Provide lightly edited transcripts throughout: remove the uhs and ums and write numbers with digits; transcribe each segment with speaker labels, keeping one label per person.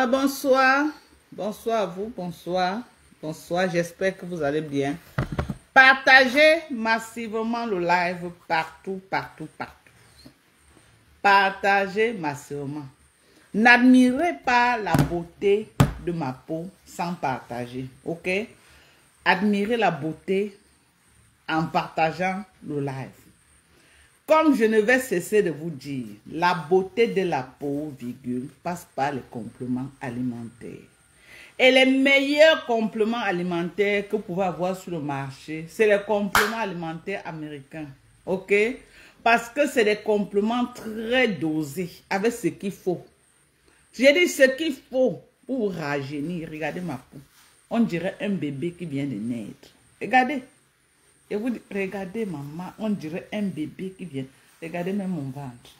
Speaker 1: Bonsoir. Bonsoir à vous. Bonsoir. Bonsoir. J'espère que vous allez bien. Partagez massivement le live partout, partout, partout. Partagez massivement. N'admirez pas la beauté de ma peau sans partager. Ok? Admirez la beauté en partageant le live. Comme je ne vais cesser de vous dire, la beauté de la peau, virgule, passe par les compléments alimentaires. Et les meilleurs compléments alimentaires que vous pouvez avoir sur le marché, c'est les compléments alimentaires américains. Ok? Parce que c'est des compléments très dosés, avec ce qu'il faut. J'ai dit ce qu'il faut pour rajeunir. Regardez ma peau. On dirait un bébé qui vient de naître. Regardez. Et vous regardez maman, on dirait un bébé qui vient. Regardez même mon ventre.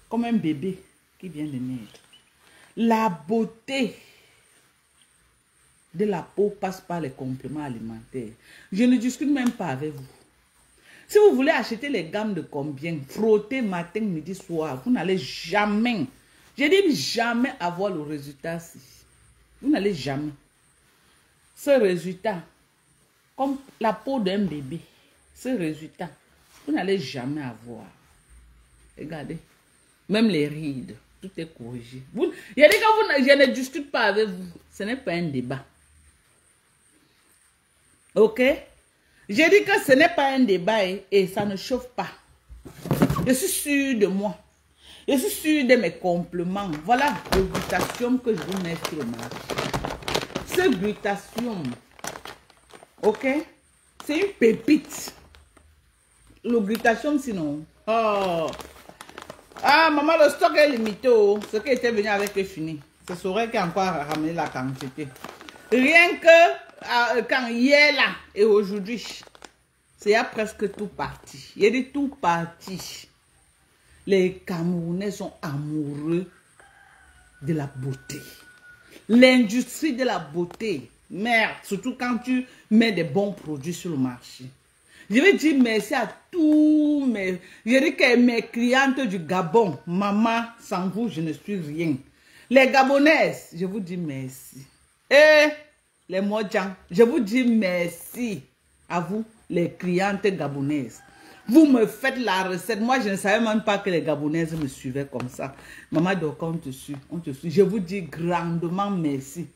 Speaker 1: Comme un bébé qui vient de naître. La beauté de la peau passe par les compléments alimentaires. Je ne discute même pas avec vous. Si vous voulez acheter les gammes de combien, frotter matin, midi, soir, vous n'allez jamais, je dis jamais avoir le résultat. Vous n'allez jamais. Ce résultat, comme la peau d'un bébé, ce résultat, vous n'allez jamais avoir. Regardez, même les rides, tout est corrigé. Je dis que je ne discute pas avec vous, ce n'est pas un débat. Ok? J'ai dit que ce n'est pas un débat et ça ne chauffe pas. Je suis sûre de moi. Je suis sûre de mes compléments. Voilà le glutathium que je vous mets sur le marché. Ce glutathium, ok? C'est une pépite. Le glutathium sinon. Oh. Ah, maman, le stock est limité. Oh. Ce qui était venu avec est fini. Ce serait qu'il a encore ramené la quantité. Rien que quand hier là et aujourd'hui, c'est presque tout parti. Il y a dit tout parti. Les Camerounais sont amoureux de la beauté. L'industrie de la beauté. Merde, surtout quand tu mets des bons produits sur le marché. Je vais dire merci à tous mes... Je dis que mes clientes du Gabon, maman, sans vous, je ne suis rien. Les Gabonaises, je vous dis merci. Et les Modjans, je vous dis merci à vous, les clientes gabonaises. Vous me faites la recette. Moi, je ne savais même pas que les Gabonaises me suivaient comme ça. Maman, donc on te suit, on te suit. Je vous dis grandement merci.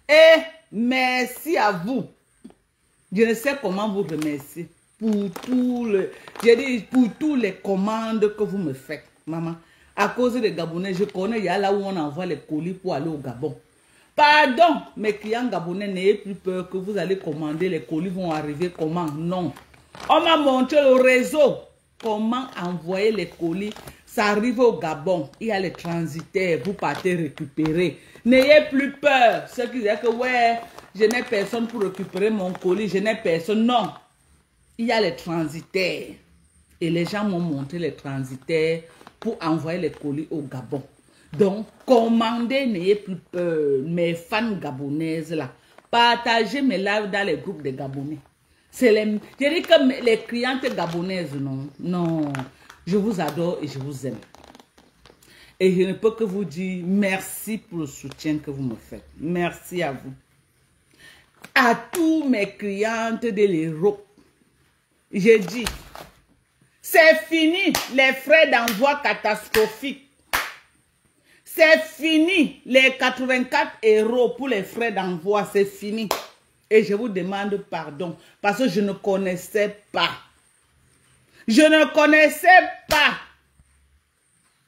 Speaker 1: Et merci à vous. Je ne sais comment vous remercier pour pour toutes les commandes que vous me faites, maman. À cause des Gabonais, je connais, il y a là où on envoie les colis pour aller au Gabon. Pardon, mes clients gabonais, n'ayez plus peur que vous allez commander, les colis vont arriver comment? Non. On m'a montré le réseau, comment envoyer les colis. Ça arrive au Gabon, il y a les transitaires, vous partez récupérer. N'ayez plus peur. Ceux qui disent que ouais, je n'ai personne pour récupérer mon colis, je n'ai personne. Non, il y a les transitaires. Et les gens m'ont montré les transitaires pour envoyer les colis au Gabon. Donc, commandez, n'ayez plus peur. Mes fans gabonaises là, partagez mes lives dans les groupes des Gabonais. Je dis que les clientes gabonaises, non, non, je vous adore et je vous aime. Et je ne peux que vous dire merci pour le soutien que vous me faites. Merci à vous. À tous mes clientes de l'Europe, j'ai dit, c'est fini les frais d'envoi catastrophiques. C'est fini les 84 € pour les frais d'envoi, c'est fini. Et je vous demande pardon parce que je ne connaissais pas. Je ne connaissais pas.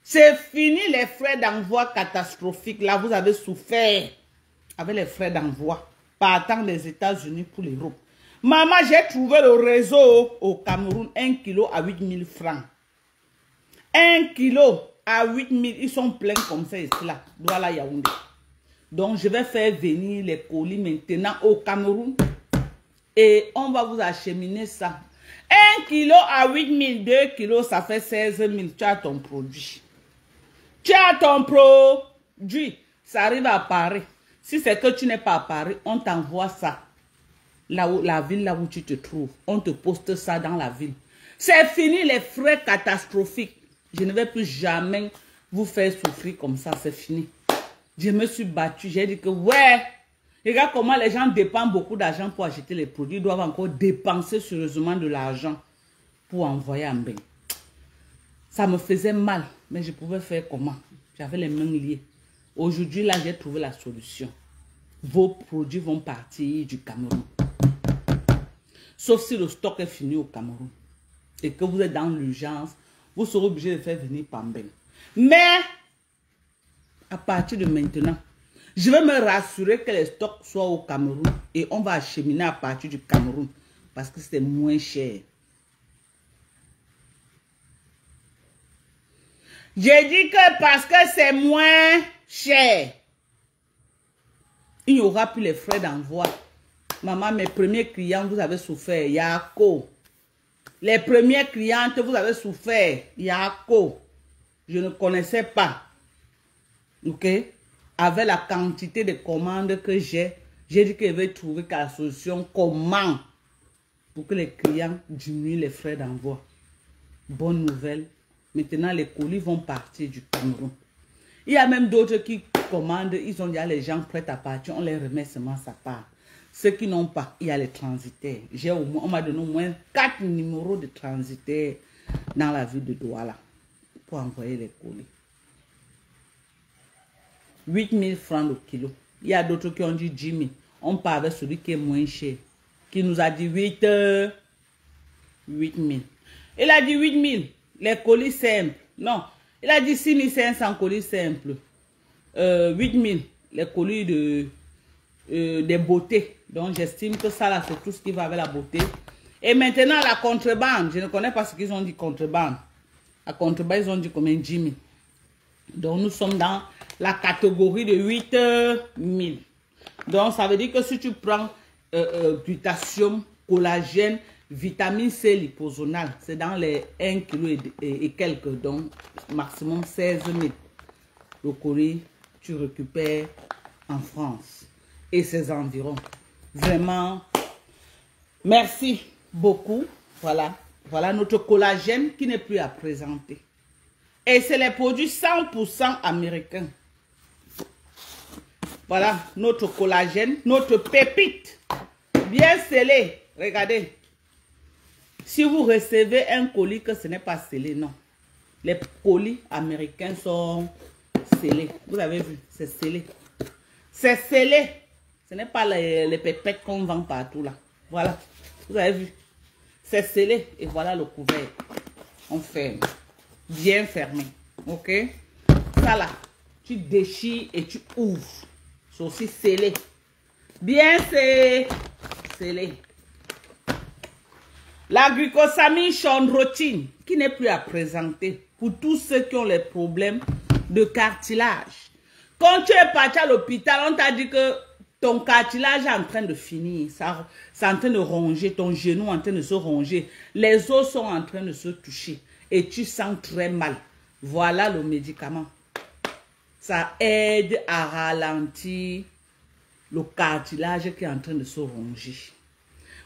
Speaker 1: C'est fini les frais d'envoi catastrophiques. Là, vous avez souffert avec les frais d'envoi partant des États-Unis pour l'Europe. Maman, j'ai trouvé le réseau au Cameroun, 1 kg à 8 000 francs. 1 kg à 8 000, ils sont pleins comme ça ici là, Douala Yaoundé. Donc, je vais faire venir les colis maintenant au Cameroun et on va vous acheminer ça. 1 kg à 8 000, 2 kg, ça fait 16 000. Tu as ton produit. Tu as ton produit. Ça arrive à Paris. Si c'est que tu n'es pas à Paris, on t'envoie ça. Là où, la ville là où tu te trouves. On te poste ça dans la ville. C'est fini les frais catastrophiques. Je ne vais plus jamais vous faire souffrir comme ça. C'est fini. Je me suis battue. J'ai dit que ouais. Regarde comment les gens dépensent beaucoup d'argent pour acheter les produits. Ils doivent encore dépenser sérieusement de l'argent pour envoyer en bain. Ça me faisait mal. Mais je pouvais faire comment? J'avais les mains liées. Aujourd'hui, là, j'ai trouvé la solution. Vos produits vont partir du Cameroun. Sauf si le stock est fini au Cameroun. Et que vous êtes dans l'urgence, vous serez obligé de faire venir Pambeng. Mais, à partir de maintenant, je vais me rassurer que les stocks soient au Cameroun. Et on va acheminer à partir du Cameroun. Parce que c'est moins cher. J'ai dit que parce que c'est moins cher, il n'y aura plus les frais d'envoi. Maman, mes premiers clients, vous avez souffert. Yako. Les premières clientes, vous avez souffert. Yako. Je ne connaissais pas. Ok? Avec la quantité de commandes que j'ai dit que je vais trouver la solution. Comment? Pour que les clients diminuent les frais d'envoi. Bonne nouvelle. Maintenant, les colis vont partir du Cameroun. Il y a même d'autres qui commandent. Ils ont déjà les gens prêts à partir. On les remet seulement sa part. Ceux qui n'ont pas, il y a les transitaires. On m'a donné au moins 4 numéros de transitaires dans la ville de Douala pour envoyer les colis. 8 000 francs le kilo. Il y a d'autres qui ont dit 10 000. On part avec celui qui est moins cher. Qui nous a dit 8 000. Il a dit 8 000. Les colis simples. Non. Il a dit 6 500 colis simples. 8 000. Les colis des beautés. Donc, j'estime que ça, là, c'est tout ce qui va avec la beauté. Et maintenant, la contrebande. Je ne connais pas ce qu'ils ont dit contrebande. La contrebande, ils ont dit combien? 10 000. Donc, nous sommes dans la catégorie de 8 000. Donc, ça veut dire que si tu prends glutathium, collagène, vitamine C liposonale, c'est dans les 1 kg et quelques. Donc, maximum 16 000. Le colis, tu récupères en France et ses environs. Vraiment, merci beaucoup. Voilà. Voilà notre collagène qui n'est plus à présenter. Et c'est les produits 100% américains. Voilà notre collagène, notre pépite. Bien scellé. Regardez. Si vous recevez un colis que ce n'est pas scellé, non. Les colis américains sont scellés. Vous avez vu, c'est scellé. C'est scellé. Ce n'est pas les pépettes qu'on vend partout là. Voilà. Vous avez vu. C'est scellé. Et voilà le couvercle. On ferme. Bien fermé. Ok. Ça là, tu déchires et tu ouvres. C'est aussi scellé. Bien scellé. La glucosamine chondroïtine, qui n'est plus à présenter pour tous ceux qui ont les problèmes de cartilage. Quand tu es parti à l'hôpital, on t'a dit que ton cartilage est en train de finir. C'est en train de ronger, ton genou est en train de se ronger. Les os sont en train de se toucher et tu sens très mal. Voilà le médicament. Ça aide à ralentir le cartilage qui est en train de se ronger.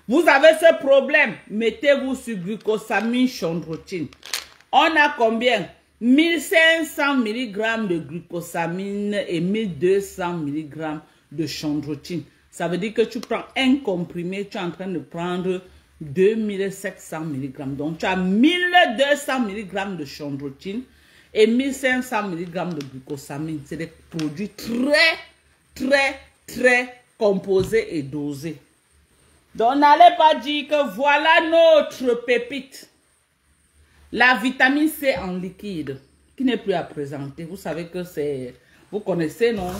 Speaker 1: Vous avez ce problème, mettez-vous sur glucosamine chondroïtine. On a combien? 1500 mg de glucosamine et 1200 mg de chondroïtine. Ça veut dire que tu prends un comprimé, tu es en train de prendre 2700 mg. Donc tu as 1200 mg de chondroïtine et 1500 mg de glucosamine. C'est des produits très composés et dosés. Donc, n'allez pas dire que voilà notre pépite. La vitamine C en liquide, qui n'est plus à présenter. Vous savez que c'est... Vous connaissez, non?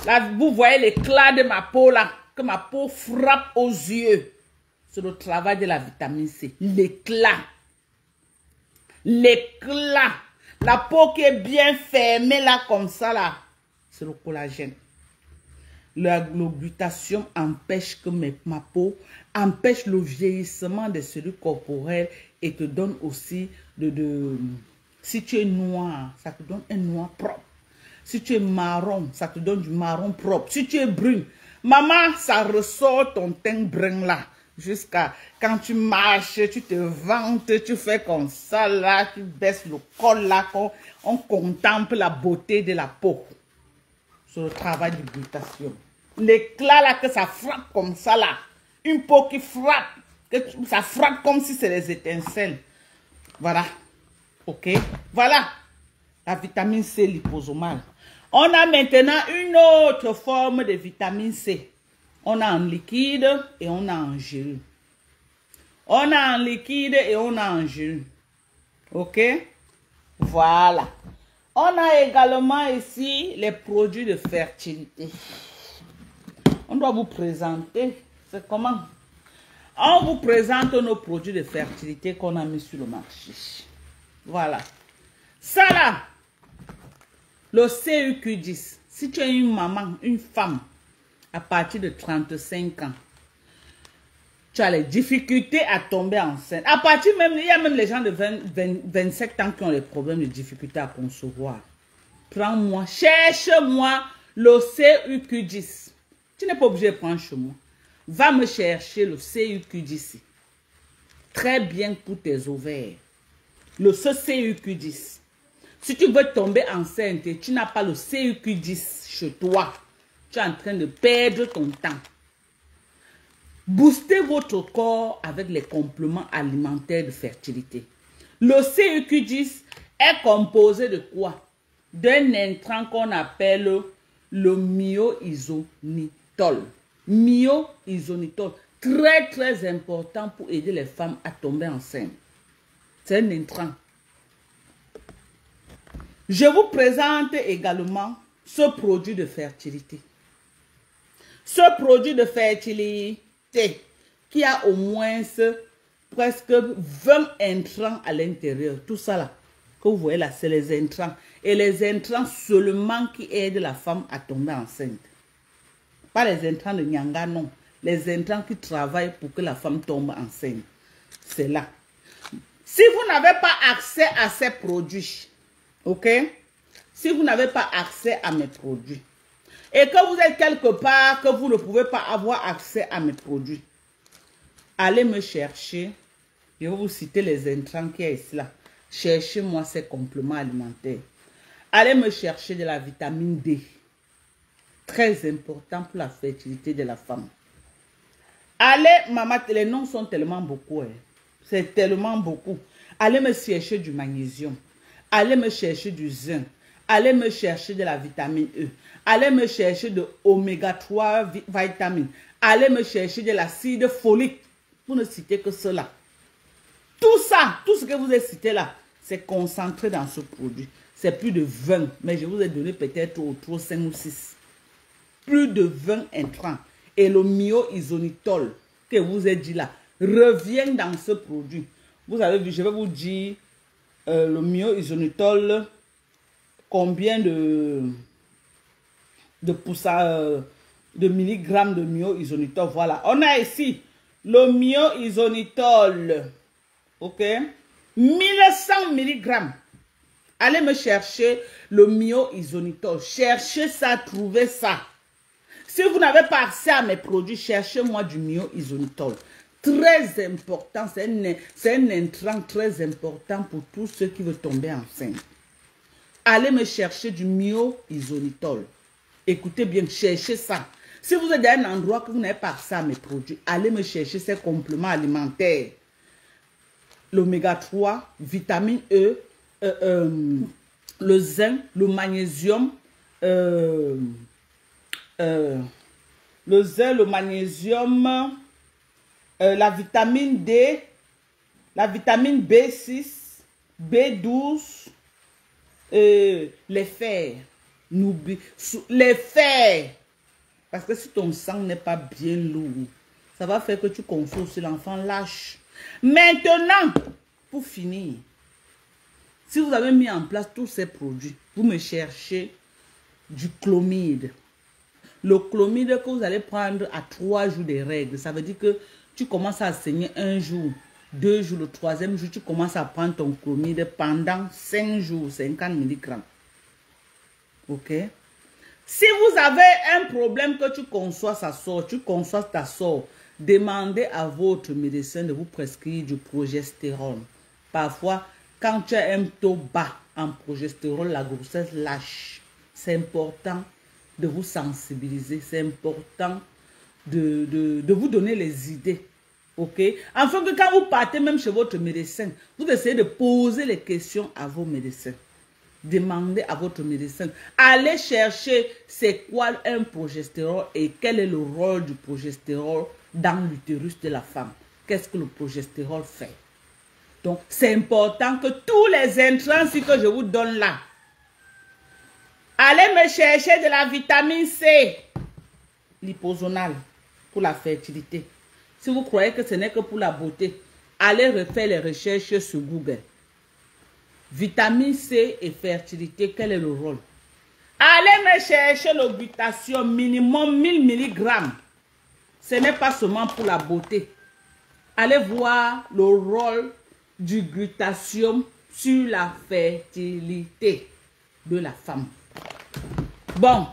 Speaker 1: Là, vous voyez l'éclat de ma peau, là. Que ma peau frappe aux yeux. C'est le travail de la vitamine C. L'éclat. L'éclat. La peau qui est bien fermée, là, comme ça, là. C'est le collagène. Le glutathion empêche que ma peau, empêche le vieillissement des cellules corporelles et te donne aussi si tu es noir, ça te donne un noir propre. Si tu es marron, ça te donne du marron propre. Si tu es brune, maman, ça ressort ton teint brun là. Jusqu'à quand tu marches, tu te vantes, tu fais comme ça là, tu baisses le col là, on contemple la beauté de la peau. C'est le travail du glutathion. L'éclat là, que ça frappe comme ça là. Une peau qui frappe. Ça frappe comme si c'est les étincelles. Voilà. Ok. Voilà. La vitamine C liposomale. On a maintenant une autre forme de vitamine C. On a en liquide et on a en gel. On a en liquide et on a en gel. Ok. Voilà. On a également ici les produits de fertilité. On doit vous présenter. C'est comment? On vous présente nos produits de fertilité qu'on a mis sur le marché. Voilà. Ça là, le CUQ10. Si tu es une maman, une femme, à partir de 35 ans, tu as les difficultés à tomber enceinte. À partir même, il y a même les gens de 27 ans qui ont les problèmes de difficultés à concevoir. Prends-moi, cherche-moi le CUQ10. Tu n'es pas obligé de prendre chez moi. Va me chercher le CUQ10. Très bien pour tes ovaires. Le CUQ10. Si tu veux tomber enceinte et tu n'as pas le CUQ10 chez toi, tu es en train de perdre ton temps. Boostez votre corps avec les compléments alimentaires de fertilité. Le CUQ10 est composé de quoi? D'un intrant qu'on appelle le myoisonitol. Myoisonitol, très important pour aider les femmes à tomber enceintes. C'est un intrant. Je vous présente également ce produit de fertilité. Ce produit de fertilité qui a au moins presque 20 intrants à l'intérieur. Tout ça là, que vous voyez là, c'est les intrants. Et les intrants seulement qui aident la femme à tomber enceinte. Pas les intrants de Nyanga, non. Les intrants qui travaillent pour que la femme tombe enceinte. C'est là. Si vous n'avez pas accès à ces produits, ok? Si vous n'avez pas accès à mes produits, et que vous êtes quelque part, que vous ne pouvez pas avoir accès à mes produits, allez me chercher Je vais vous citer les intrants qui est ici là. Cherchez-moi ces compléments alimentaires. Allez me chercher de la vitamine D. Très important pour la fertilité de la femme. Allez, maman, les noms sont tellement beaucoup. Hein. C'est tellement beaucoup. Allez me chercher du magnésium. Allez me chercher du zinc. Allez me chercher de la vitamine E. Allez me chercher de oméga 3 vitamines. Allez me chercher de l'acide folique. Pour ne citer que cela. Tout ça, tout ce que vous avez cité là, c'est concentré dans ce produit. C'est plus de 20, mais je vous ai donné peut-être autour 5 ou 6. Plus de 20 intrants. Et le myo-isonitol que vous ai dit là, revient dans ce produit. Vous avez vu, je vais vous dire le myo-isonitol, combien de milligrammes de myo-isonitol. Voilà, on a ici le myo-isonitol, ok, 1100 mg. Allez me chercher le myo-isonitol. Cherchez ça, trouvez ça. Si vous n'avez pas accès à mes produits, cherchez-moi du myo-isonitol. Très important, c'est un intrant très important pour tous ceux qui veulent tomber enceinte. Allez me chercher du myo-isonitol. Écoutez bien, cherchez ça. Si vous êtes dans un endroit que vous n'avez pas accès à mes produits, allez me chercher ces compléments alimentaires. L'oméga 3, vitamine E, le zinc, le magnésium, la vitamine D, la vitamine B6, B12, les fers. Les fers. Parce que si ton sang n'est pas bien lourd, ça va faire que tu consommes si l'enfant lâche. Maintenant, pour finir, si vous avez mis en place tous ces produits, vous me cherchez du chlomide. Le chlomide que vous allez prendre à 3 jours des règles, ça veut dire que tu commences à saigner un jour, 2 jours, le 3e jour, tu commences à prendre ton chlomide pendant 5 jours, 50 mg. Ok? Si vous avez un problème que tu conçois, ça sort, tu conçois, ça sort, demandez à votre médecin de vous prescrire du progestérone. Parfois, quand tu as un taux bas en progestérone, la grossesse lâche. C'est important de vous sensibiliser, c'est important de vous donner les idées. Ok? Enfin que quand vous partez même chez votre médecin, vous essayez de poser les questions à vos médecins. Demandez à votre médecin. Allez chercher c'est quoi un progestérone et quel est le rôle du progestérone dans l'utérus de la femme. Qu'est-ce que le progestérone fait? Donc, c'est important que tous les intrants que je vous donne là, allez me chercher de la vitamine C liposomale pour la fertilité. Si vous croyez que ce n'est que pour la beauté, allez refaire les recherches sur Google. Vitamine C et fertilité, quel est le rôle? Allez me chercher le glutathione minimum 1000 mg. Ce n'est pas seulement pour la beauté. Allez voir le rôle du glutathione sur la fertilité de la femme. Bon,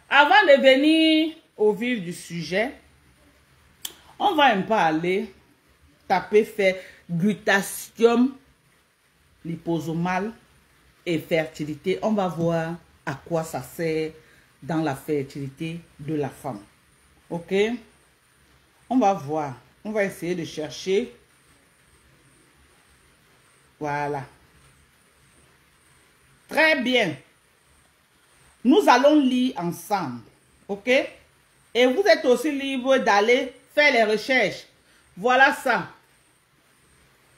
Speaker 1: avant de venir au vif du sujet, on va un peu aller taper faire glutathione liposomale et fertilité. On va voir à quoi ça sert dans la fertilité de la femme. Ok? On va voir. On va essayer de chercher. Voilà. Très bien. Nous allons lire ensemble. Ok? Et vous êtes aussi libre d'aller faire les recherches. Voilà ça.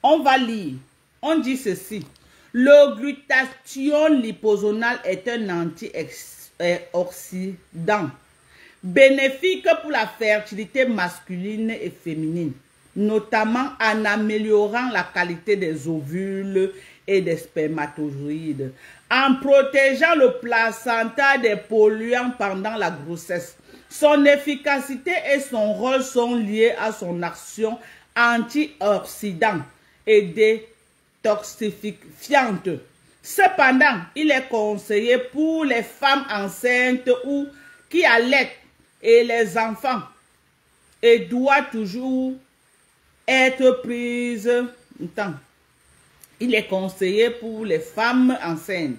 Speaker 1: On va lire. On dit ceci. Le glutathione liposomale est un antioxydant bénéfique pour la fertilité masculine et féminine, notamment en améliorant la qualité des ovules et des spermatozoïdes, en protégeant le placenta des polluants pendant la grossesse. Son efficacité et son rôle sont liés à son action antioxydante et détoxifiante. Cependant, il est conseillé pour les femmes enceintes ou qui allaitent et les enfants et doit toujours être prise. Attends. Il est conseillé pour les femmes enceintes.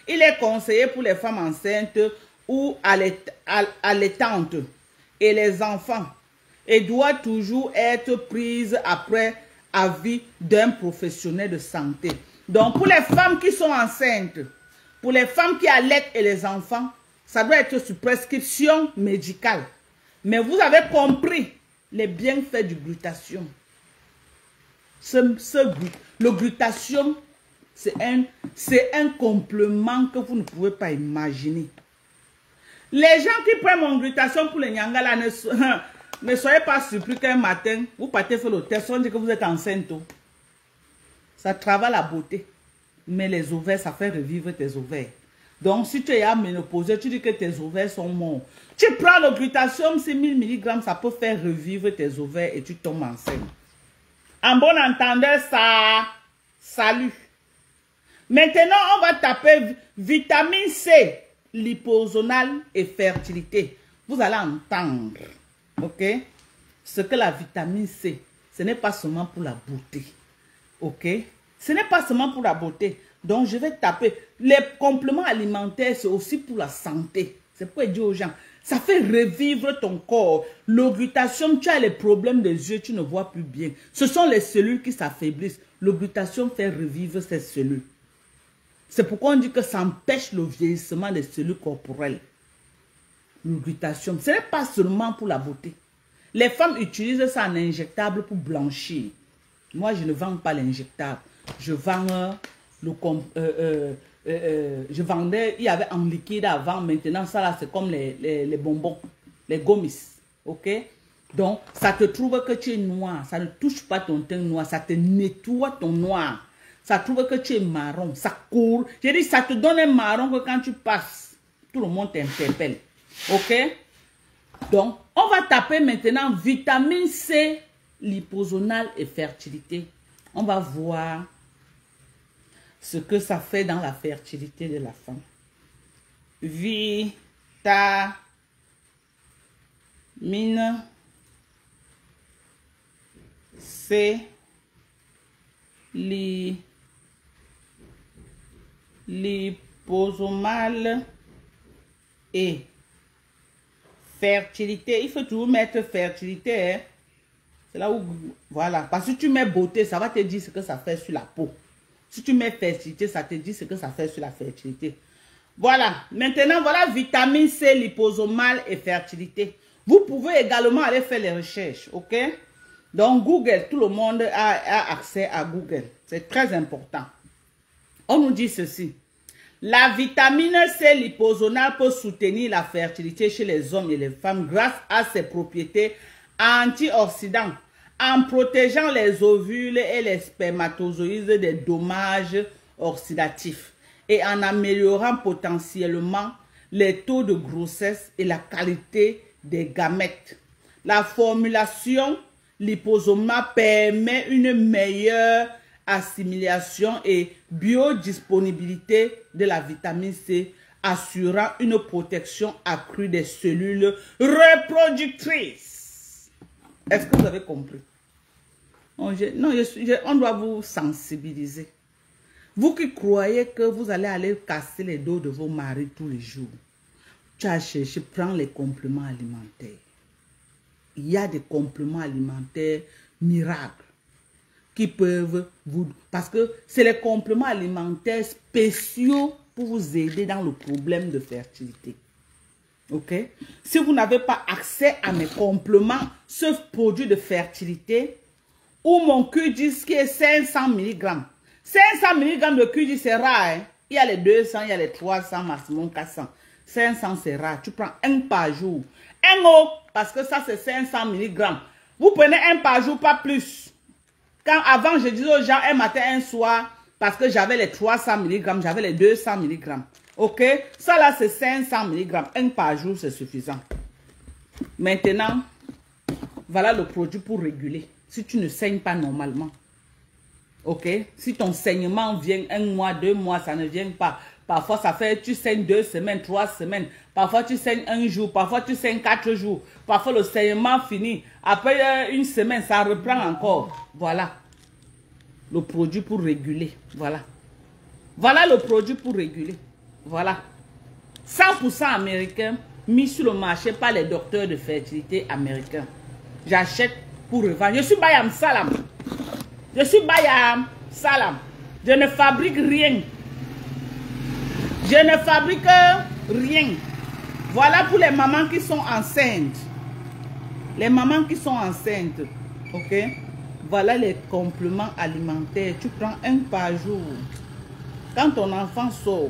Speaker 1: Il est conseillé pour les femmes enceintes ou allaitantes et les enfants. Et doit toujours être prise après avis d'un professionnel de santé. Donc, pour les femmes qui sont enceintes, pour les femmes qui allaitent et les enfants, ça doit être sous prescription médicale. Mais vous avez compris les bienfaits du glutathion. Le glutathion, c'est un complément que vous ne pouvez pas imaginer. Les gens qui prennent mon glutathion pour les nyangala ne soyez pas surpris qu'un matin, vous partez faire le test, on dit que vous êtes enceinte. Ça travaille la beauté. Mais les ovaires, ça fait revivre tes ovaires. Donc, si tu es à ménopause, tu dis que tes ovaires sont morts. Tu prends le glutathion, c'est 1000 mg, ça peut faire revivre tes ovaires et tu tombes enceinte. En bon entendeur, ça salut. Maintenant, on va taper vitamine C, liposomale et fertilité. Vous allez entendre, ok, ce que la vitamine C, ce n'est pas seulement pour la beauté, ok. Ce n'est pas seulement pour la beauté. Donc, je vais taper. Les compléments alimentaires, c'est aussi pour la santé. C'est pour dire aux gens, ça fait revivre ton corps. L'augmentation, tu as les problèmes des yeux, tu ne vois plus bien. Ce sont les cellules qui s'affaiblissent. L'augmentation fait revivre ces cellules. C'est pourquoi on dit que ça empêche le vieillissement des cellules corporelles. L'augmentation, ce n'est pas seulement pour la beauté. Les femmes utilisent ça en injectable pour blanchir. Moi, je ne vends pas l'injectable. Je vends je vendais, il y avait en liquide avant, maintenant ça là c'est comme les bonbons, les gommis, ok? Donc ça te trouve que tu es noir, ça ne touche pas ton teint noir, ça te nettoie ton noir, ça trouve que tu es marron, ça court, j'ai dit ça te donne un marron que quand tu passes, tout le monde t'interpelle, ok? Donc on va taper maintenant vitamine C, liposomale et fertilité. On va voir ce que ça fait dans la fertilité de la femme. Vitamine C, liposomale et fertilité. Il faut toujours mettre fertilité, hein? C'est là où, voilà, parce que si tu mets beauté, ça va te dire ce que ça fait sur la peau. Si tu mets fertilité, ça te dit ce que ça fait sur la fertilité. Voilà, maintenant, voilà vitamine C, liposomale et fertilité. Vous pouvez également aller faire les recherches, ok? Donc, Google, tout le monde a accès à Google. C'est très important. On nous dit ceci. La vitamine C liposomale peut soutenir la fertilité chez les hommes et les femmes grâce à ses propriétés antioxydants, en protégeant les ovules et les spermatozoïdes des dommages oxydatifs et en améliorant potentiellement les taux de grossesse et la qualité des gamètes. La formulation liposomale permet une meilleure assimilation et biodisponibilité de la vitamine C, assurant une protection accrue des cellules reproductrices. Est-ce que vous avez compris? On doit vous sensibiliser. Vous qui croyez que vous allez casser les dos de vos maris tous les jours, tu as cherché, prends les compléments alimentaires. Il y a des compléments alimentaires miracles qui peuvent vous... Parce que c'est les compléments alimentaires spéciaux pour vous aider dans le problème de fertilité. Ok? Si vous n'avez pas accès à mes compléments, ce produit de fertilité, ou mon Q10 qui est 500 mg. 500 mg de Q10, c'est rare. Hein? Il y a les 200, il y a les 300, maximum 400. 500, c'est rare. Tu prends un par jour. Un eau, parce que ça, c'est 500 mg. Vous prenez un par jour, pas plus. Quand avant, je disais aux gens un matin, un soir, parce que j'avais les 300 mg, j'avais les 200 mg. Ok? Ça, là, c'est 500 mg. Un par jour, c'est suffisant. Maintenant, voilà le produit pour réguler. Si tu ne saignes pas normalement. Ok? Si ton saignement vient 1 mois, 2 mois, ça ne vient pas. Parfois, ça fait, tu saignes 2 semaines, 3 semaines. Parfois, tu saignes 1 jour. Parfois, tu saignes 4 jours. Parfois, le saignement finit. Après 1 semaine, ça reprend encore. Voilà. Le produit pour réguler. Voilà. Voilà le produit pour réguler. Voilà. 100% américain, mis sur le marché par les docteurs de fertilité américains. J'achète pour revendre. Je suis Bayam Salam. Je suis Bayam Salam. Je ne fabrique rien. Je ne fabrique rien. Voilà pour les mamans qui sont enceintes. Les mamans qui sont enceintes. Ok? Voilà les compléments alimentaires. Tu prends 1 par jour. Quand ton enfant sort,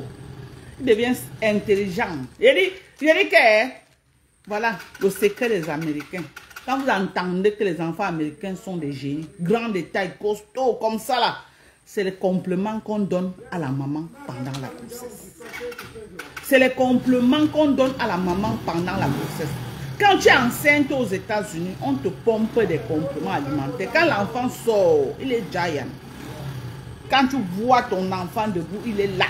Speaker 1: il devient intelligent. Je dis que, voilà, le secret des Américains. Quand vous entendez que les enfants américains sont des génies, grands détails, costauds, comme ça là, c'est les compléments qu'on donne à la maman pendant la grossesse. C'est les compléments qu'on donne à la maman pendant la grossesse. Quand tu es enceinte aux États-Unis, on te pompe des compléments alimentaires. Quand l'enfant sort, il est giant. Quand tu vois ton enfant debout, il est là.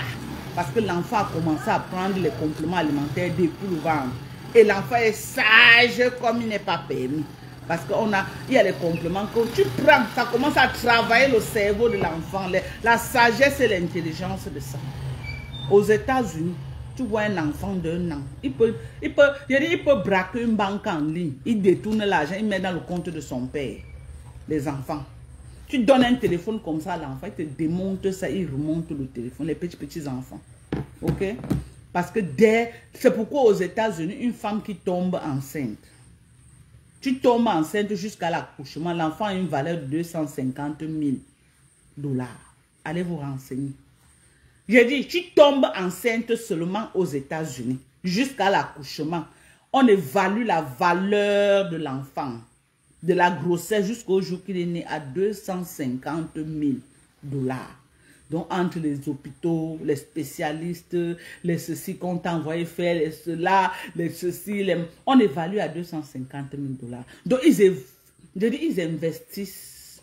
Speaker 1: Parce que l'enfant a commencé à prendre les compléments alimentaires depuis le ventre. Et l'enfant est sage comme il n'est pas permis. Parce qu'il y a les compléments que tu prends. Ça commence à travailler le cerveau de l'enfant. La sagesse et l'intelligence de ça. Aux États-Unis, tu vois un enfant d'1 an. Il peut braquer une banque en ligne. Il détourne l'argent, il met dans le compte de son père. Les enfants. Tu donnes un téléphone comme ça à l'enfant, il te démonte ça, il remonte le téléphone, les petits enfants. Ok? Parce que c'est pourquoi aux États-Unis, une femme qui tombe enceinte, tu tombes enceinte jusqu'à l'accouchement, l'enfant a une valeur de 250 000 $. Allez vous renseigner. J'ai dit, tu tombes enceinte seulement aux États-Unis, jusqu'à l'accouchement. On évalue la valeur de l'enfant, de la grossesse jusqu'au jour qu'il est né à 250 000 $. Donc, entre les hôpitaux, les spécialistes, les ceci qu'on t'a envoyé faire, les cela, les ceci, on évalue à 250 000 $. Donc, ils investissent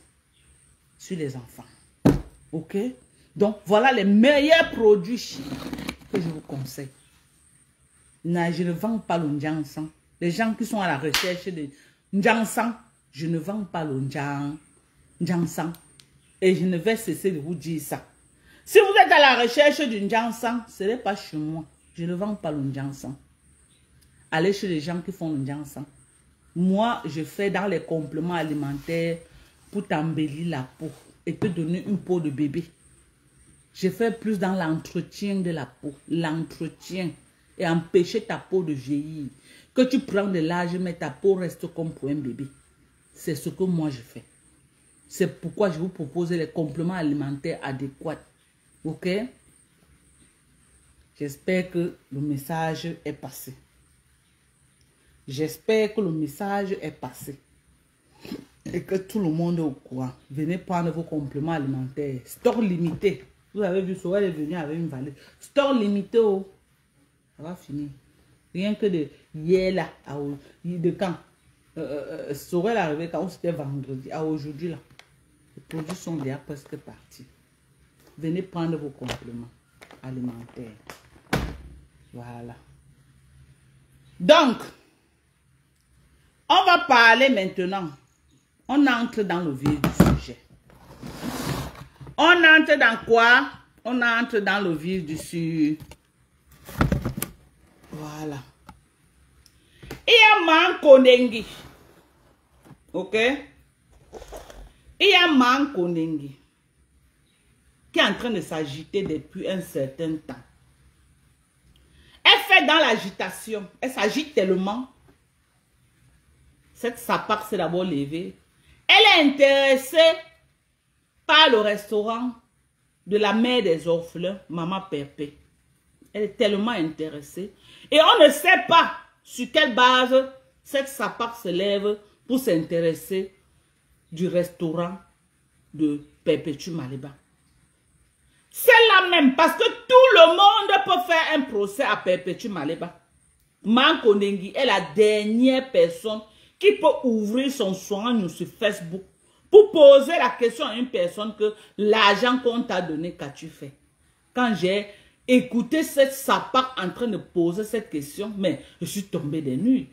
Speaker 1: sur les enfants. Ok? Donc, voilà les meilleurs produits que je vous conseille. Non, je ne vends pas le Njansan. Les gens qui sont à la recherche de Njansan, je ne vends pas le Njansan. Et je ne vais cesser de vous dire ça. Si vous êtes à la recherche du Njansan, ce n'est pas chez moi. Je ne vends pas le Njansan. Allez chez les gens qui font le Njansan. Moi, je fais dans les compléments alimentaires pour t'embellir la peau et te donner une peau de bébé. Je fais plus dans l'entretien de la peau. L'entretien. Et empêcher ta peau de vieillir. Que tu prends de l'âge, mais ta peau reste comme pour un bébé. C'est ce que moi je fais. C'est pourquoi je vous propose les compléments alimentaires adéquats. Ok? J'espère que le message est passé. J'espère que le message est passé. Et que tout le monde est au courant. Venez prendre vos compléments alimentaires. Store limité. Vous avez vu, Sorel est venu avec une valise. Store limité, oh. Ça va finir. Rien que de hier là, de quand Sorel est arrivé quand c'était vendredi, à aujourd'hui là. Les produits sont déjà presque partis. Venez prendre vos compléments alimentaires. Voilà. Donc, on va parler maintenant. On entre dans le vif du sujet. On entre dans quoi? On entre dans le vif du sujet. Voilà. Il y a Mankondengi. Ok? Il y a Mankondengi qui est en train de s'agiter depuis un certain temps. Elle fait dans l'agitation. Elle s'agite tellement. Cette sapare s'est d'abord levée. Elle est intéressée par le restaurant de la mère des orphelins, Maman Perpé. Elle est tellement intéressée. Et on ne sait pas sur quelle base cette sapare se lève pour s'intéresser du restaurant de Perpétue Maliba. C'est là même parce que tout le monde peut faire un procès à Perpétue Maliba. Mankondengi est la dernière personne qui peut ouvrir son soin sur Facebook pour poser la question à une personne que l'argent qu'on t'a donné, qu'as-tu fait? Quand j'ai écouté cette sapard en train de poser cette question, mais je suis tombé des nuits.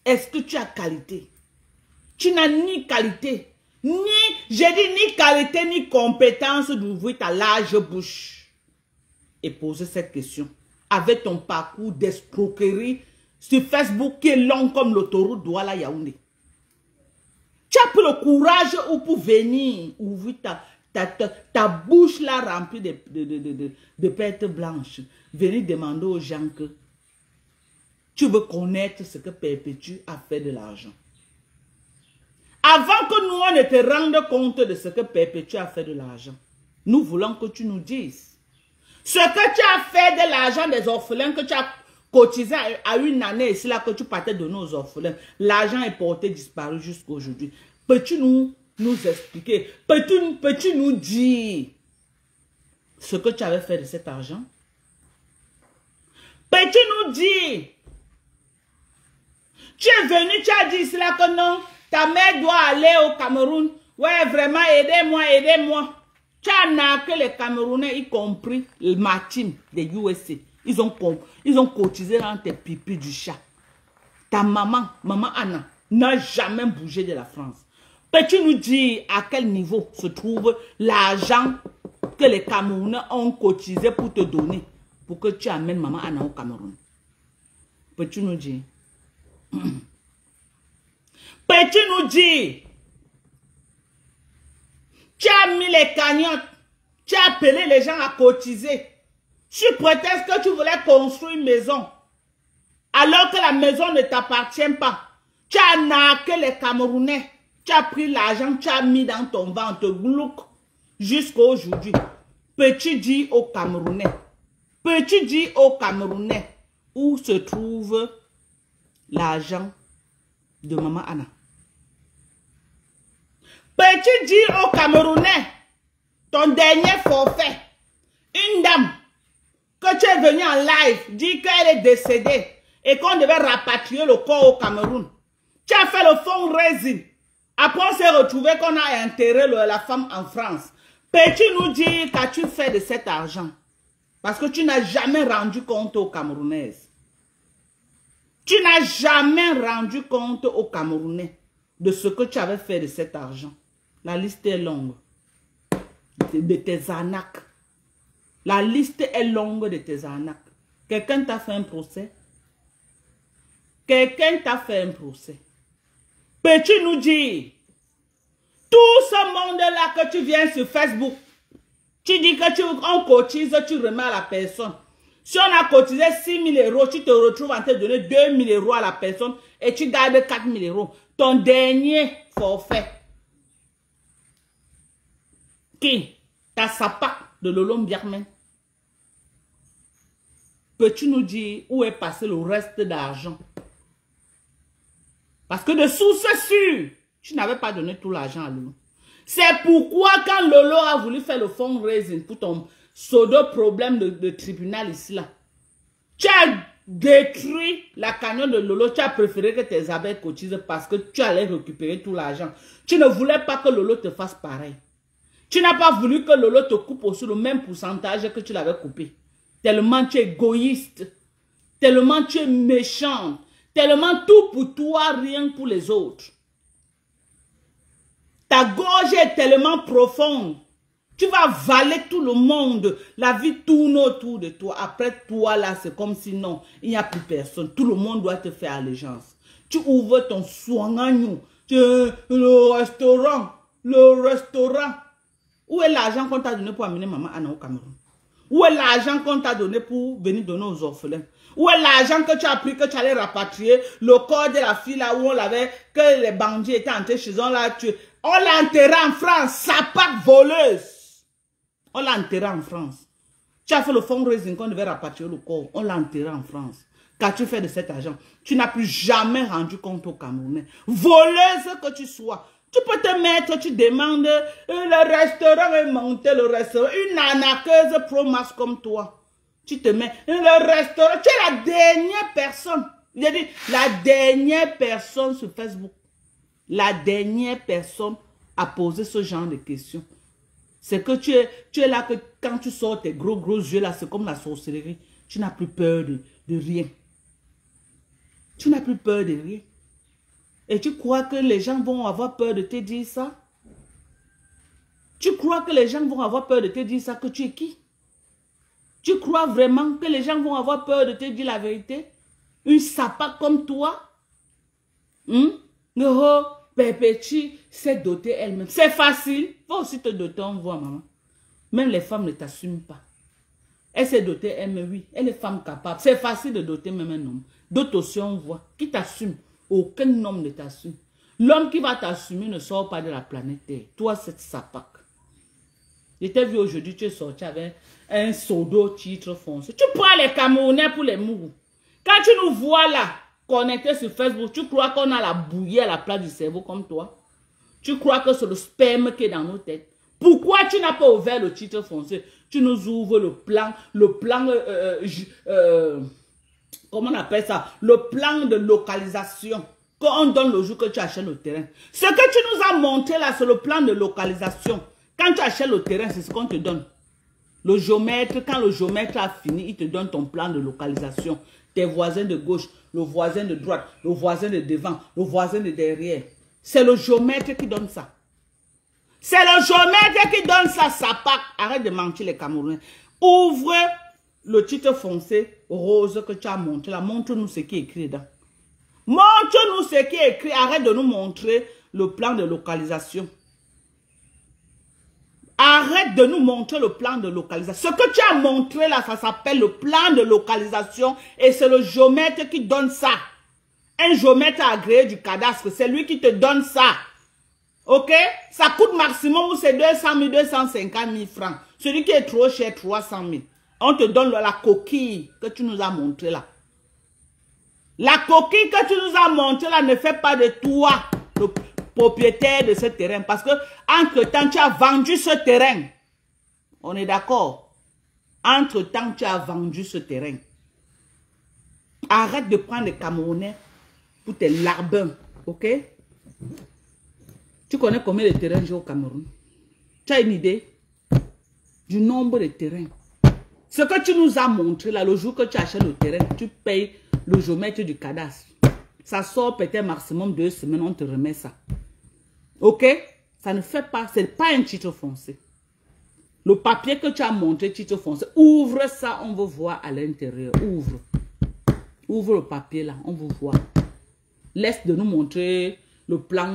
Speaker 1: Est-ce que tu as qualité? Tu n'as ni qualité, j'ai dit ni qualité, ni compétence d'ouvrir ta large bouche et poser cette question. Avec ton parcours d'escroquerie sur Facebook qui est long comme l'autoroute Douala Yaoundé. Tu as pris le courage pour venir ouvrir ta bouche là remplie de pertes blanches. Venir demander aux gens que tu veux connaître ce que Perpétue a fait de l'argent. Avant que nous on ne te rende compte de ce que Perpétue a fait de l'argent, nous voulons que tu nous dises ce que tu as fait de l'argent des orphelins que tu as cotisé à une année ici là que tu partais donner aux orphelins. L'argent est porté disparu jusqu'à aujourd'hui. Peux-tu nous expliquer? Peux-tu nous dire ce que tu avais fait de cet argent? Peux-tu nous dire? Tu es venu, tu as dit ici là que non, ta mère doit aller au Cameroun. Ouais, vraiment, aidez-moi, aidez-moi. Tu as narqué les Camerounais, y compris ma team des USA. Ils ont cotisé dans tes pipis du chat. Ta maman Anna, n'a jamais bougé de la France. Peux-tu nous dire à quel niveau se trouve l'argent que les Camerounais ont cotisé pour te donner, pour que tu amènes maman Anna au Cameroun? Peux-tu nous dire? Peux-tu nous dire? Tu as mis les cagnottes, tu as appelé les gens à cotiser. Tu prétexte que tu voulais construire une maison, alors que la maison ne t'appartient pas. Tu as narqué les Camerounais, tu as pris l'argent, tu as mis dans ton ventre, glouc, jusqu'à aujourd'hui. Peux-tu dire aux Camerounais, où se trouve l'argent de maman Anna? Peux-tu dire aux Camerounais ton dernier forfait? Une dame que tu es venue en live dit qu'elle est décédée et qu'on devait rapatrier le corps au Cameroun. Tu as fait le fundraising. Après on s'est retrouvé qu'on a enterré la femme en France. Peux-tu nous dire qu'as-tu fait de cet argent? Parce que tu n'as jamais rendu compte aux Camerounaises. Tu n'as jamais rendu compte aux Camerounais de ce que tu avais fait de cet argent. La liste est longue de tes arnaques. La liste est longue de tes arnaques. Quelqu'un t'a fait un procès? Quelqu'un t'a fait un procès? Peux-tu nous dire, tout ce monde-là que tu viens sur Facebook, tu dis que on cotise, tu remets à la personne. Si on a cotisé 6 000 euros, tu te retrouves en train de donner 2 000 euros à la personne et tu gardes 4 000 euros. Ton dernier forfait. Qui? Ta sapa de Lolo Mbiarmen. Peux-tu nous dire où est passé le reste d'argent? Parce que de source sûre, tu n'avais pas donné tout l'argent à Lolo. C'est pourquoi quand Lolo a voulu faire le fundraising pour ton pseudo problème de tribunal ici là, tu as détruit la cagnotte de Lolo, tu as préféré que tes abeilles cotisent parce que tu allais récupérer tout l'argent. Tu ne voulais pas que Lolo te fasse pareil. Tu n'as pas voulu que Lolo te coupe aussi le même pourcentage que tu l'avais coupé. Tellement tu es égoïste, tellement tu es méchant, tellement tout pour toi, rien pour les autres. Ta gorge est tellement profonde. Tu vas avaler tout le monde. La vie tourne autour de toi. Après toi, là, c'est comme si non, il n'y a plus personne. Tout le monde doit te faire allégeance. Tu ouvres ton soin. Le restaurant. Où est l'argent qu'on t'a donné pour amener maman Anna au Cameroun? Où est l'argent qu'on t'a donné pour venir donner aux orphelins? Où est l'argent que tu as pris, que tu allais rapatrier le corps de la fille là où on l'avait, que les bandits étaient entrés chez eux là, on l'a enterré en France, sapate voleuse. On l'a enterré en France. Tu as fait le fundraising qu'on devait rapatrier le corps, on l'a enterré en France. Qu'as-tu fait de cet argent? Tu n'as plus jamais rendu compte aux Camerounais. Voleuse que tu sois. Tu peux te mettre, tu demandes, le restaurant est monté, le restaurant, une arnaqueuse pro-masse comme toi. Tu te mets, le restaurant, tu es la dernière personne. J'ai dit, la dernière personne sur Facebook. La dernière personne à poser ce genre de questions. C'est que tu es là que quand tu sors tes gros yeux là, c'est comme la sorcellerie. Tu n'as plus peur de rien. Tu n'as plus peur de rien. Et tu crois que les gens vont avoir peur de te dire ça? Tu crois que les gens vont avoir peur de te dire ça, que tu es qui? Tu crois vraiment que les gens vont avoir peur de te dire la vérité? Une sapa comme toi? Oh, Pépéchi s'est dotée elle-même. C'est facile. Faut aussi te doter, on voit, maman. Même les femmes ne t'assument pas. Elle s'est dotée elle-même, oui. Elle est femme capable. C'est facile de doter même un homme. D'autres aussi, on voit. Qui t'assume? Aucun homme ne t'assume. L'homme qui va t'assumer ne sort pas de la planète Terre. Toi, cette sapac. Je t'ai vu aujourd'hui, tu es sorti avec un sodo titre foncé. Tu prends les Camerounais pour les mourous. Quand tu nous vois là, connectés sur Facebook, tu crois qu'on a la bouillie à la place du cerveau comme toi? Tu crois que c'est le sperme qui est dans nos têtes? Pourquoi tu n'as pas ouvert le titre foncé? Tu nous ouvres le plan, comment on appelle ça? Le plan de localisation qu'on donne le jour que tu achètes le terrain. Ce que tu nous as montré là, c'est le plan de localisation. Quand tu achètes le terrain, c'est ce qu'on te donne. Le géomètre, quand le géomètre a fini, il te donne ton plan de localisation. Tes voisins de gauche, le voisin de droite, le voisin de devant, le voisin de derrière. C'est le géomètre qui donne ça. C'est le géomètre qui donne ça, ça part. Arrête de mentir les Camerounais. Ouvre le titre foncé rose que tu as montré là. Montre-nous ce qui est écrit dedans. Montre-nous ce qui est écrit. Arrête de nous montrer le plan de localisation. Arrête de nous montrer le plan de localisation. Ce que tu as montré là, ça s'appelle le plan de localisation. Et c'est le géomètre qui donne ça. Un géomètre agréé du cadastre, c'est lui qui te donne ça. Ok? Ça coûte maximum, c'est 200 000, 250 000 francs. Celui qui est trop cher, 300 000. On te donne la coquille que tu nous as montré là. La coquille que tu nous as montré là ne fait pas de toi le propriétaire de ce terrain. Parce que, entre-temps, tu as vendu ce terrain. On est d'accord? Entre-temps, tu as vendu ce terrain. Arrête de prendre les Camerounais pour tes larbins. Ok? Tu connais combien de terrains j'ai au Cameroun? Tu as une idée du nombre de terrains? Ce que tu nous as montré là, le jour que tu achètes le terrain, tu payes le géomètre du cadastre. Ça sort peut-être maximum 2 semaines, on te remet ça. Ok? Ça ne fait pas, c'est pas un titre foncé. Le papier que tu as montré, titre foncé, ouvre ça, on veut voir à l'intérieur. Ouvre. Ouvre le papier là, on veut voir. Laisse de nous montrer le plan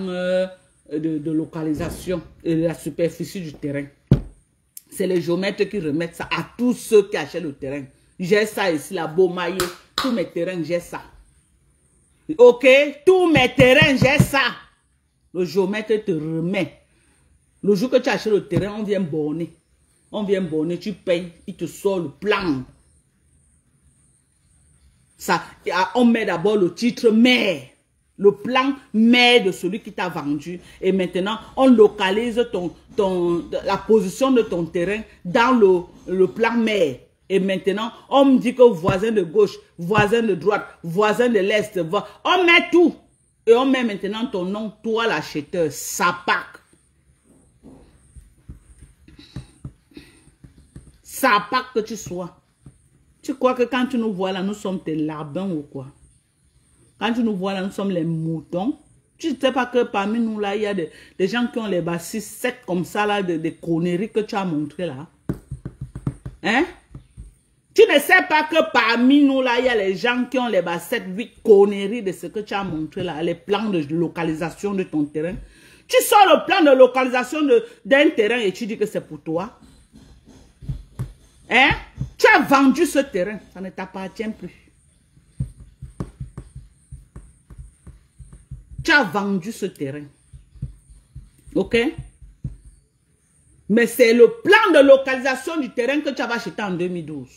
Speaker 1: de localisation et de la superficie du terrain. C'est les géomètres qui remettent ça à tous ceux qui achètent le terrain. J'ai ça ici, la Beaumaillé. Tous mes terrains, j'ai ça. Ok? Tous mes terrains, j'ai ça. Le géomètre te remet. Le jour que tu achètes le terrain, on vient borner. On vient borner, tu payes, il te sort le plan. Ça, on met d'abord le titre mère. Le plan mère de celui qui t'a vendu. Et maintenant, on localise la position de ton terrain dans le plan mère. Et maintenant, on me dit que voisin de gauche, voisin de droite, voisin de l'est, on met tout. Et on met maintenant ton nom, toi l'acheteur, Sapac. Sapac que tu sois. Tu crois que quand tu nous vois là, nous sommes tes larbins ou quoi? Quand tu nous vois là, nous sommes les moutons. Tu ne sais pas que parmi nous là, il y a des gens qui ont les bas 6, 7 comme ça là, des conneries que tu as montré là. Hein? Tu ne sais pas que parmi nous là, il y a les gens qui ont les bas 7, 8 conneries de ce que tu as montré là, les plans de localisation de ton terrain. Tu sors le plan de localisation d'un terrain et tu dis que c'est pour toi. Hein? Tu as vendu ce terrain, ça ne t'appartient plus. Tu as vendu ce terrain. Ok? Mais c'est le plan de localisation du terrain que tu avais acheté en 2012.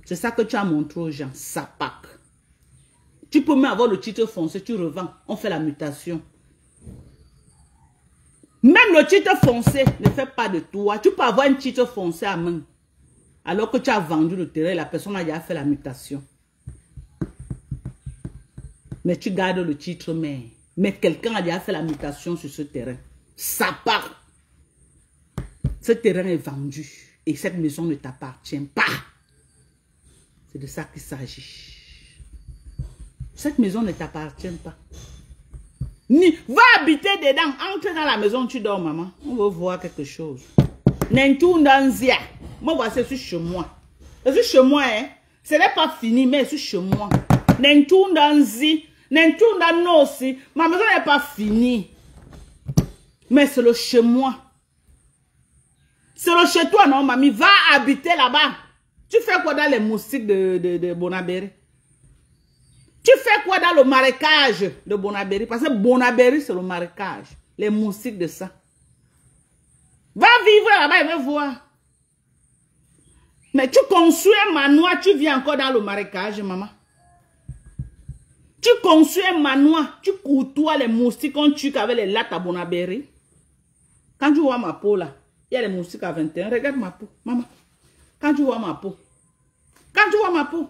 Speaker 1: C'est ça que tu as montré aux gens. Sapac. Tu peux même avoir le titre foncé, tu revends. On fait la mutation. Même le titre foncé ne fait pas de toi. Tu peux avoir un titre foncé à main. Alors que tu as vendu le terrain, la personne a déjà fait la mutation. Mais tu gardes le titre mère. Mais quelqu'un a déjà fait la mutation sur ce terrain. Ça part. Ce terrain est vendu et cette maison ne t'appartient pas. C'est de ça qu'il s'agit. Cette maison ne t'appartient pas. Va habiter dedans. Entre dans la maison, tu dors, maman. On veut voir quelque chose. Nentundanzia. Moi, voici, je suis chez moi. Je suis chez moi, hein. Ce n'est pas fini, mais je suis chez moi. Nentundanzi. Nentundano aussi. Ma maison n'est pas finie. Mais c'est le chez moi. C'est le chez toi, non, mamie? Va habiter là-bas. Tu fais quoi dans les moustiques de Bonabéry? Tu fais quoi dans le marécage de Bonabéry? Parce que Bonabéry, c'est le marécage. Les moustiques de ça. Va vivre là-bas et va voir. Mais tu construis un manoir, tu vis encore dans le marécage, maman. Tu construis un manoir, tu courtoies les moustiques qu'on tue avec les lattes à Bonabéry. Quand tu vois ma peau là, il y a les moustiques à 21. Regarde ma peau, maman. Quand tu vois ma peau. Quand tu vois ma peau.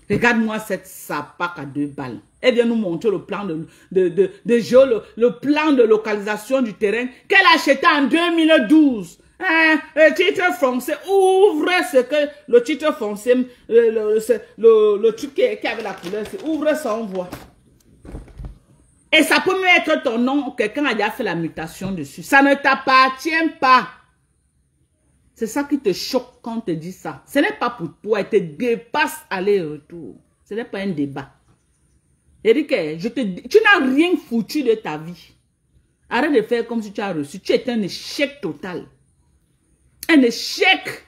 Speaker 1: Regarde-moi cette sapac à 2 balles. Elle vient nous montrer le plan le plan de localisation du terrain qu'elle a acheté en 2012. Le titre français, ouvre ce que le titre français, le truc qui avait la couleur, ouvre ça, on voit. Et ça peut même être ton nom, quelqu'un a déjà fait la mutation dessus. Ça ne t'appartient pas. C'est ça qui te choque quand on te dit ça. Ce n'est pas pour toi, il te dépasse aller-retour. Ce n'est pas un débat. Eric, tu n'as rien foutu de ta vie. Arrête de faire comme si tu as reçu. Tu es un échec total. Un échec.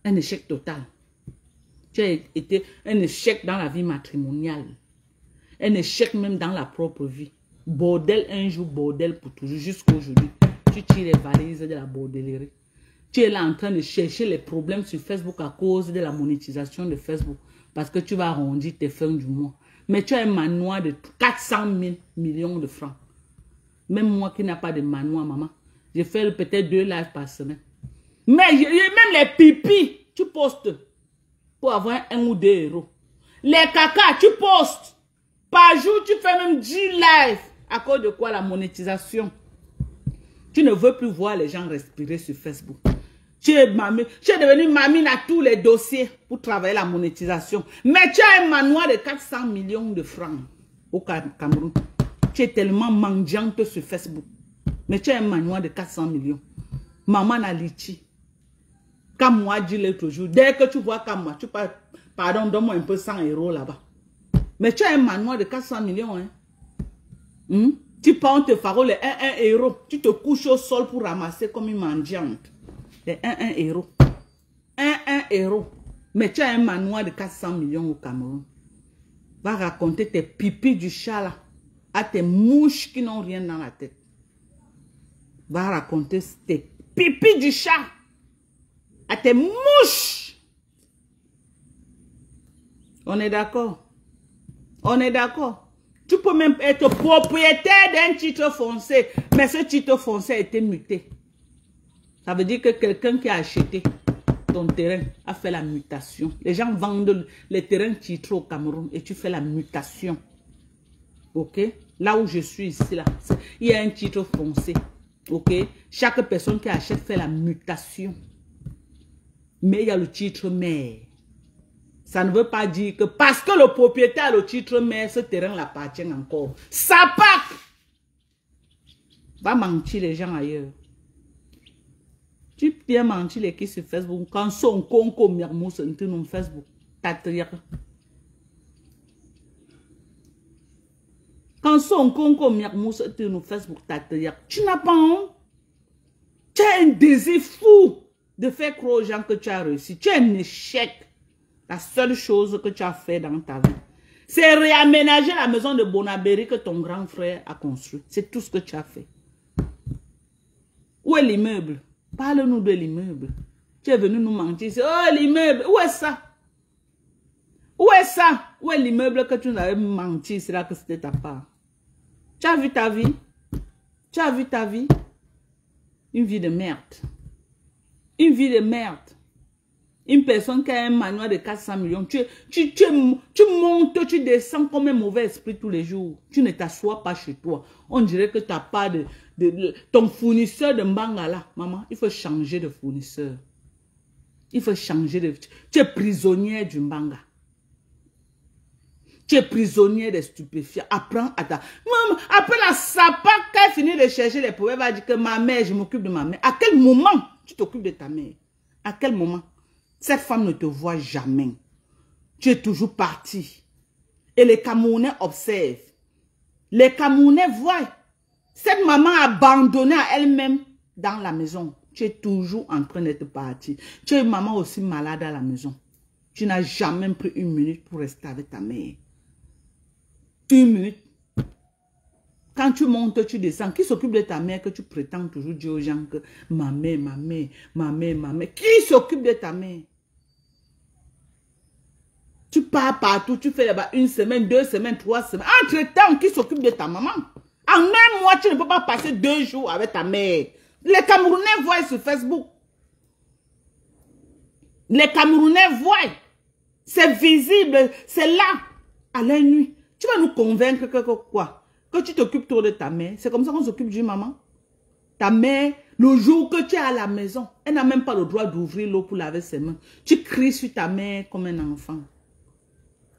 Speaker 1: Un échec total. Tu as été un échec dans la vie matrimoniale. Un échec même dans la propre vie. Bordel un jour, bordel pour toujours, jusqu'à aujourd'hui. Tu tires les valises de la bordellerie. Tu es là en train de chercher les problèmes sur Facebook à cause de la monétisation de Facebook. Parce que tu vas arrondir tes fins du mois. Mais tu as un manoir de 400 000 millions de francs. Même moi qui n'ai pas de manoir, maman. Je fais peut-être 2 lives par semaine. Mais même les pipis, tu postes pour avoir 1 ou 2 euros. Les caca, tu postes. Par jour, tu fais même 10 lives. À cause de quoi? La monétisation. Tu ne veux plus voir les gens respirer sur Facebook. Tu es devenue mamie à tous les dossiers pour travailler la monétisation. Mais tu as un manoir de 400 millions de francs au Cameroun. Tu es tellement mendiante sur Facebook. Mais tu as un manoir de 400 millions. Maman n'a lichi. Comme moi, dit l'autre jour, dès que tu vois comme moi, tu parles, pardon, donne-moi un peu 100 euros là-bas. Mais tu as un manoir de 400 millions, hein. Tu prends tes faroles, les 1 euro. Tu te couches au sol pour ramasser comme une mendiante. Les 1 euro. 1 euro. Mais tu as un manoir de 400 millions au Cameroun. Va raconter tes pipis du chat là. À tes mouches qui n'ont rien dans la tête. Va raconter tes pipis du chat. À tes mouches. On est d'accord? On est d'accord? Tu peux même être propriétaire d'un titre foncier, mais ce titre foncier a été muté. Ça veut dire que quelqu'un qui a acheté ton terrain a fait la mutation. Les gens vendent les terrains titrés au Cameroun et tu fais la mutation. Ok? Là où je suis ici, là, il y a un titre foncier. Ok? Chaque personne qui achète fait la mutation. Mais il y a le titre mère. Ça ne veut pas dire que parce que le propriétaire a le titre mère, ce terrain l'appartient encore. Ça part! Va mentir les gens ailleurs. Tu viens mentir les qui sur Facebook. Quand son conco mirmou sur Facebook. T'attire. Quand son conco mirmou sur Facebook. T'attire. Tu n'as pas honte. Tu as un désir fou de faire croire aux gens que tu as réussi. Tu es un échec. La seule chose que tu as fait dans ta vie, c'est réaménager la maison de Bonabéry que ton grand frère a construit. C'est tout ce que tu as fait. Où est l'immeuble? Parle-nous de l'immeuble. Tu es venu nous mentir. Oh, l'immeuble. Où est ça? Où est ça? Où est l'immeuble que tu nous avais menti? C'est là que c'était ta part. Tu as vu ta vie? Tu as vu ta vie? Une vie de merde. Une vie de merde. Une personne qui a un manoir de 400 millions, tu montes, tu descends comme un mauvais esprit tous les jours. Tu ne t'assois pas chez toi. On dirait que tu n'as pas ton fournisseur de mbanga là. Maman, il faut changer de fournisseur. Il faut changer de... Tu es prisonnière du mbanga. Tu es prisonnier des stupéfiants. Apprends à ta... Maman, après la sapa, quand elle finit de chercher les problèmes, elle va dire que ma mère, je m'occupe de ma mère. À quel moment tu t'occupes de ta mère? À quel moment? Cette femme ne te voit jamais. Tu es toujours parti. Et les Camerounais observent. Les Camerounais voient. Cette maman abandonnée à elle-même dans la maison. Tu es toujours en train d'être parti. Tu es une maman aussi malade à la maison. Tu n'as jamais pris une minute pour rester avec ta mère. Une minute. Quand tu montes, tu descends. Qui s'occupe de ta mère que tu prétends toujours dire aux gens que ma mère, ma mère, ma mère, ma mère. Qui s'occupe de ta mère? Tu pars partout, tu fais là-bas 1 semaine, 2 semaines, 3 semaines. Entre-temps, qui s'occupe de ta maman? En un mois, tu ne peux pas passer 2 jours avec ta mère. Les Camerounais voient sur Facebook. Les Camerounais voient. C'est visible, c'est là, à la nuit. Tu vas nous convaincre que quoi? Que tu t'occupes trop de ta mère. C'est comme ça qu'on s'occupe d'une maman. Ta mère, le jour que tu es à la maison, elle n'a même pas le droit d'ouvrir l'eau pour laver ses mains. Tu cries sur ta mère comme un enfant.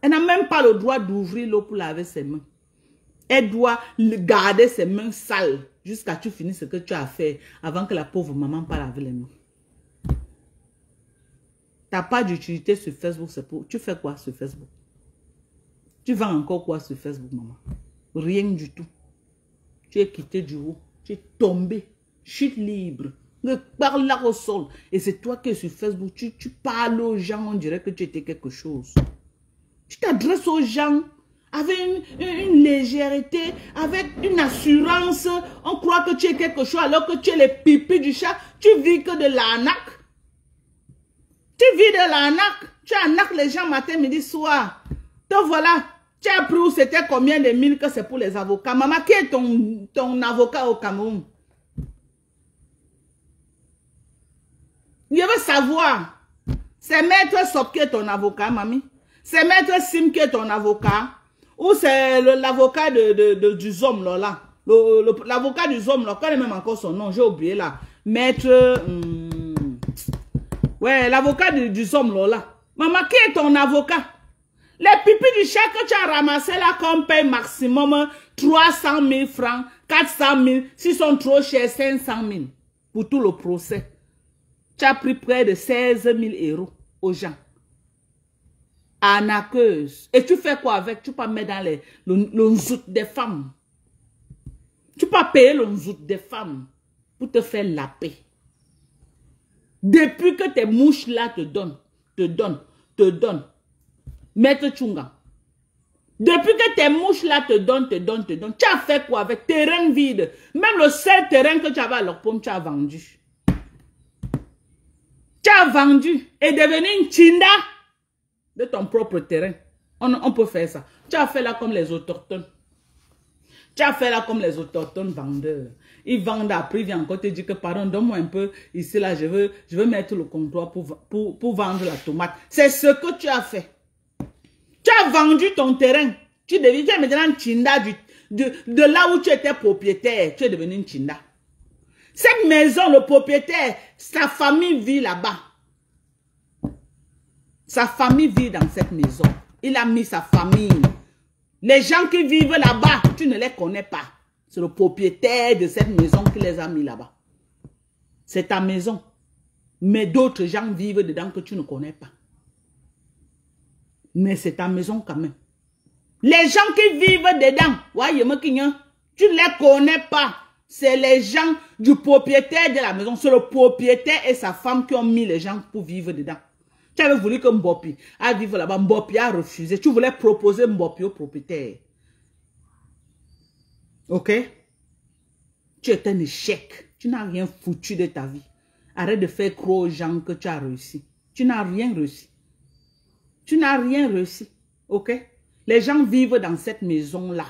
Speaker 1: Elle n'a même pas le droit d'ouvrir l'eau pour laver ses mains. Elle doit garder ses mains sales jusqu'à ce que tu finisses ce que tu as fait avant que la pauvre maman parle laver les mains. Tu n'as pas d'utilité sur Facebook. Tu fais quoi sur Facebook? Tu vends encore quoi sur Facebook, maman? Rien du tout. Tu es quitté du haut. Tu es tombé. Chute libre. Parle là au sol. Et c'est toi qui es sur Facebook. Tu parles aux gens. On dirait que tu étais quelque chose. Tu t'adresses aux gens avec une légèreté, avec une assurance. On croit que tu es quelque chose alors que tu es les pipis du chat. Tu vis que de l'arnaque. Tu vis de l'arnaque. Tu arnaques les gens matin, midi, soir. Donc voilà. Tu as appris où c'était combien de mille que c'est pour les avocats. Maman, qui est ton avocat au Cameroun? Je veux savoir. C'est Maître Sop qui est ton avocat, mamie? C'est Maître Sim qui est ton avocat? Ou c'est l'avocat du Zom, là? L'avocat du Zom, là, quand même encore son nom, j'ai oublié là. Maître... ouais, l'avocat du Zom, là. Maman, qui est ton avocat? Les pipis du chèque que tu as ramassé là, qu'on paye maximum 300 000 francs, 400 000, s'ils sont trop chers, 500 000 pour tout le procès. Tu as pris près de 16 000 € aux gens. Arnaqueuse. Et tu fais quoi avec? Tu peux mettre dans le nzout des femmes. Tu peux payer le nzout des femmes pour te faire la paix. Depuis que tes mouches là te donnent. Maître Tchunga. Depuis que tes mouches là te donnent. Tu as fait quoi avec? Terrain vide. Même le seul terrain que tu avais à leur pomme, tu as vendu. Tu as vendu et devenu une chinda de ton propre terrain. On peut faire ça. Tu as fait là comme les autochtones. Tu as fait là comme les autochtones vendeurs. Ils vendent après, ils viennent encore te dire que pardon, donne-moi un peu ici là, je veux mettre le comptoir pour vendre la tomate. C'est ce que tu as fait. Tu as vendu ton terrain. Tu es maintenant une chinda de là où tu étais propriétaire. Tu es devenu une chinda. Cette maison, le propriétaire, sa famille vit là-bas. Sa famille vit dans cette maison. Il a mis sa famille. Les gens qui vivent là-bas, tu ne les connais pas. C'est le propriétaire de cette maison qui les a mis là-bas. C'est ta maison. Mais d'autres gens vivent dedans que tu ne connais pas. Mais c'est ta maison quand même. Les gens qui vivent dedans, tu ne les connais pas. C'est les gens du propriétaire de la maison. C'est le propriétaire et sa femme qui ont mis les gens pour vivre dedans. Tu avais voulu que Mbopi a vivre là-bas. Mbopi a refusé. Tu voulais proposer Mbopi au propriétaire. Ok? Tu es un échec. Tu n'as rien foutu de ta vie. Arrête de faire croire aux gens que tu as réussi. Tu n'as rien réussi. Tu n'as rien réussi. Ok? Les gens vivent dans cette maison-là.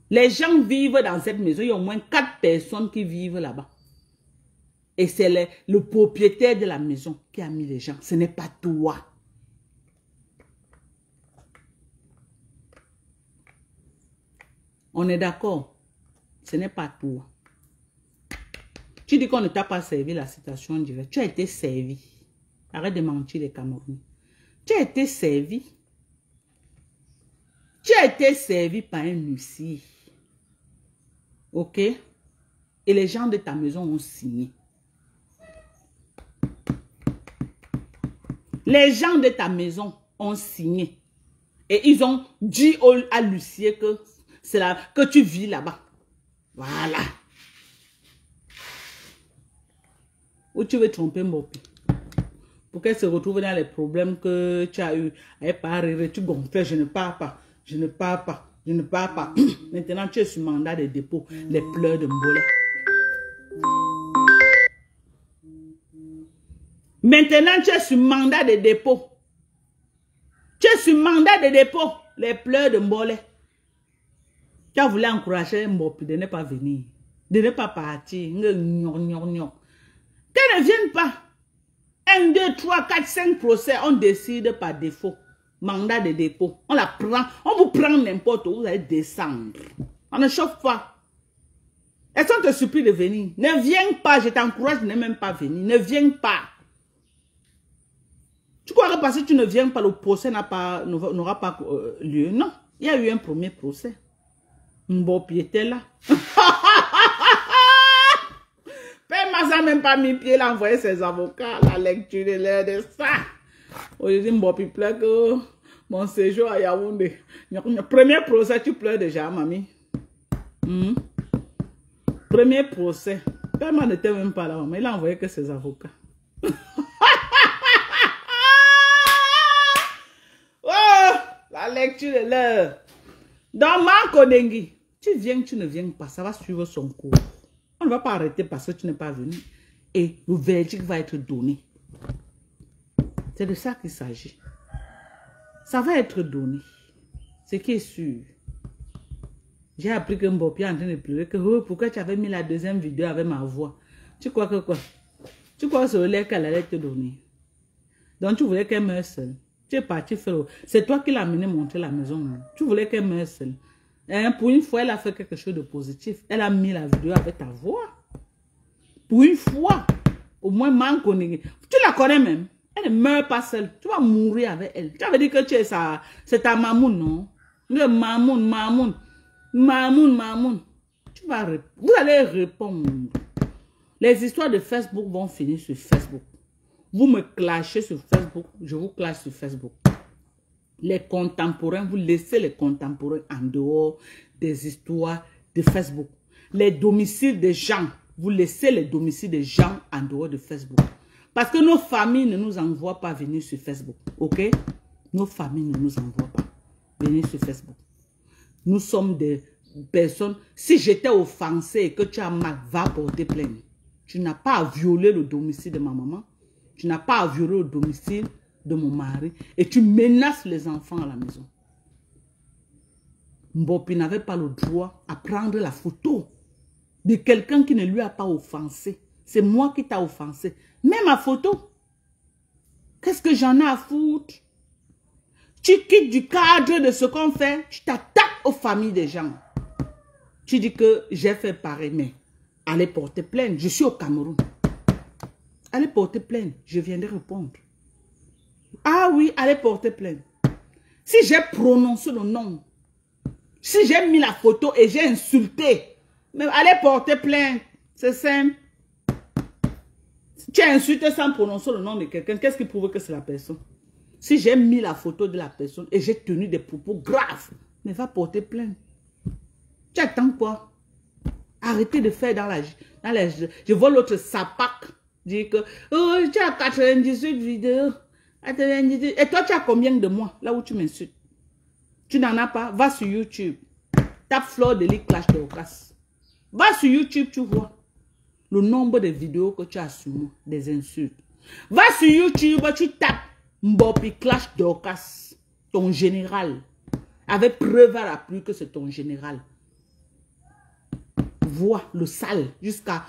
Speaker 1: Les gens vivent dans cette maison. Il y a au moins 4 personnes qui vivent là-bas. Et c'est le propriétaire de la maison qui a mis les gens. Ce n'est pas toi. On est d'accord? Ce n'est pas toi. Tu dis qu'on ne t'a pas servi la situation directe. Tu as été servi. Arrête de mentir les Camerounais. Tu as été servi. Tu as été servi par un huissier. Ok? Et les gens de ta maison ont signé. Les gens de ta maison ont signé. Et ils ont dit à l'huissier que c'est là que tu vis là-bas. Voilà. Ou tu veux tromper Mbopi pour qu'elle se retrouve dans les problèmes que tu as eu. Elle part rire, tu gonfles, je ne pars pas, je ne pars pas, je ne pars pas. Maintenant, tu es sur mandat de dépôt, les pleurs de Mbolé. Maintenant, tu es sur mandat de dépôt. Tu es sur mandat de dépôt, les pleurs de Mbolé. Tu as voulu encourager Mbopi de ne pas venir, de ne pas partir. Qu'elle ne vienne pas. 1, 2, 3, 4, 5 procès, on décide par défaut. Mandat de dépôt. On la prend, on vous prend n'importe où, vous allez descendre. On ne chauffe pas. Est-ce qu'on te supplie de venir? Ne viens pas, je t'encourage de ne même pas venir. Ne viens pas. Tu crois que parce que tu ne viens pas, le procès n'aura pas lieu? Non. Il y a eu un premier procès. Mbopi était là. Père Massa n'a même pas mis pied, il a envoyé ses avocats, la lecture de l'air de ça. Aujourd'hui, Mbopi pleure que mon séjour à Yaoundé. Premier procès, tu pleures déjà, mamie. Premier procès. Père Massa n'était même pas là, maman. Il a envoyé que ses avocats. Oh, la lecture de l'heure. Dans Marco Dengue, tu viens, tu ne viens pas, ça va suivre son cours. On ne va pas arrêter parce que tu n'es pas venu. Et le verdict va être donné. C'est de ça qu'il s'agit. Ça va être donné. Ce qui est sûr. J'ai appris que Mbopi est en train de pleurer. Que, oh, pourquoi tu avais mis la deuxième vidéo avec ma voix? Tu crois que quoi? Tu crois que c'est le lait qu'elle allait te donner? Donc tu voulais qu'elle meure seule. Tu es parti faire. C'est toi qui l'as amené montrer la maison. Tu voulais qu'elle meure seule. Hein, pour une fois, elle a fait quelque chose de positif. Elle a mis la vidéo avec ta voix. Pour une fois. Au moins, tu la connais même. Elle ne meurt pas seule. Tu vas mourir avec elle. Tu avais dit que tu es ça. C'est ta mamoun, non? Le mamoun. Vous allez répondre. Les histoires de Facebook vont finir sur Facebook. Vous me clashez sur Facebook. Je vous clash sur Facebook. Les contemporains, vous laissez les contemporains en dehors des histoires de Facebook. Les domiciles des gens, vous laissez les domiciles des gens en dehors de Facebook. Parce que nos familles ne nous envoient pas venir sur Facebook. Ok? Nos familles ne nous envoient pas venir sur Facebook. Nous sommes des personnes. Si j'étais offensé et que tu as mal, va porter plainte. Tu n'as pas à violer le domicile de ma maman. Tu n'as pas à violer le domicile de mon mari et tu menaces les enfants à la maison. Mbopi n'avait pas le droit à prendre la photo de quelqu'un qui ne lui a pas offensé. C'est moi qui t'ai offensé. Mets ma photo. Qu'est-ce que j'en ai à foutre? Tu quittes du cadre de ce qu'on fait, tu t'attaques aux familles des gens. Tu dis que j'ai fait pareil, mais allez porter plainte. Je suis au Cameroun. Allez porter plainte. Je viendrai répondre. Ah oui, allez porter plainte. Si j'ai prononcé le nom, si j'ai mis la photo et j'ai insulté, mais allez porter plainte. C'est simple. Si tu as insulté sans prononcer le nom de quelqu'un, qu'est-ce qui prouve que c'est la personne? Si j'ai mis la photo de la personne et j'ai tenu des propos graves, mais va porter plainte. Tu attends quoi? Arrêtez de faire dans la... Je vois l'autre sapac dire que oh, tu as 98 vidéos. Et toi, tu as combien de mois là où tu m'insultes? Tu n'en as pas? Va sur YouTube. Tape Fleur de Lis Clash Dorcas. Va sur YouTube, tu vois le nombre de vidéos que tu as sur moi, des insultes. Va sur YouTube, tu tapes Mbopi Clash Dorcas, ton général. Avec preuve à l'appui que c'est ton général. Vois le sale jusqu'à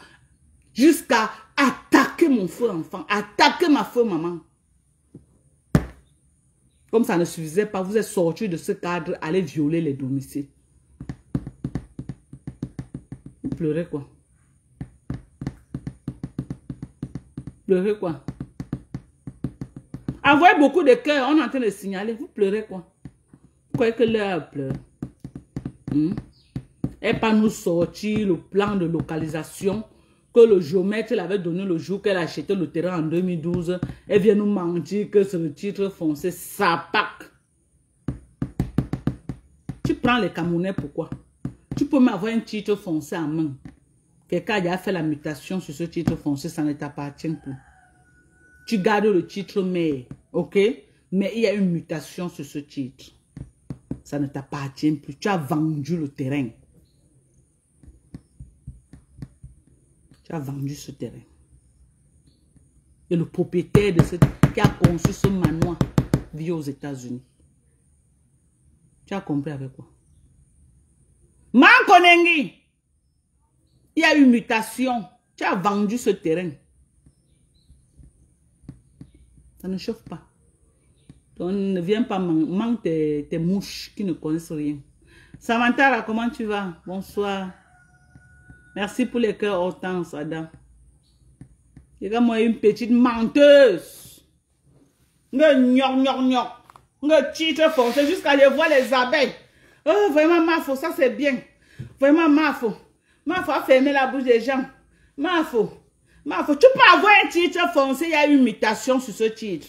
Speaker 1: attaqué mon feu enfant, attaqué ma feu maman. Comme ça ne suffisait pas, vous êtes sorti de ce cadre, allez violer les domiciles. Vous pleurez quoi? Pleurez quoi? Envoyez beaucoup de cœurs, on est en train de signaler. Vous pleurez quoi? Vous croyez que l'heure pleure? Et pas nous sortir le plan de localisation que le géomètre l'avait donné le jour qu'elle achetait le terrain en 2012. Elle vient nous mentir que c'est le titre foncier SAPAC. Tu prends les Camerounais, pourquoi? Tu peux m'avoir un titre foncier en main. Quelqu'un a fait la mutation sur ce titre foncier, ça ne t'appartient plus. Tu gardes le titre mais, ok? Mais il y a une mutation sur ce titre. Ça ne t'appartient plus. Tu as vendu le terrain. Tu as vendu ce terrain. Et le propriétaire de ce qui a conçu ce manoir vit aux États-Unis. Tu as compris avec quoi? Mankonengi, il y a une mutation. Tu as vendu ce terrain. Ça ne chauffe pas. Donc ne viens pas manque tes mouches qui ne connaissent rien. Samantha, comment tu vas? Bonsoir. Merci pour les cœurs Hortense, Adam. Regarde-moi une petite menteuse. Titre foncé jusqu'à aller voir les abeilles. Oh, vraiment, Mafo, ça c'est bien. Vraiment, Mafo. Mafo a fermé la bouche des gens. Mafo, tu peux avoir un titre foncé, il y a une mutation sur ce titre.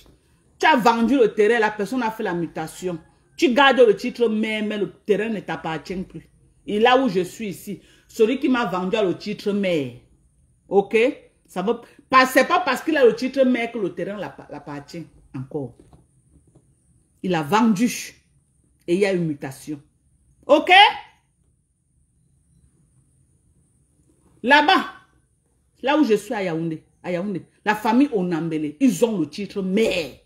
Speaker 1: Tu as vendu le terrain, la personne a fait la mutation. Tu gardes le titre, mais le terrain ne t'appartient plus. Et là où je suis ici, celui qui m'a vendu a le titre mais. Ok? Ça va. C'est pas parce qu'il a le titre mais que le terrain l'appartient encore. Il a vendu. Et il y a une mutation. Ok? Là-bas, là où je suis à Yaoundé, la famille Onambele, ils ont le titre mais.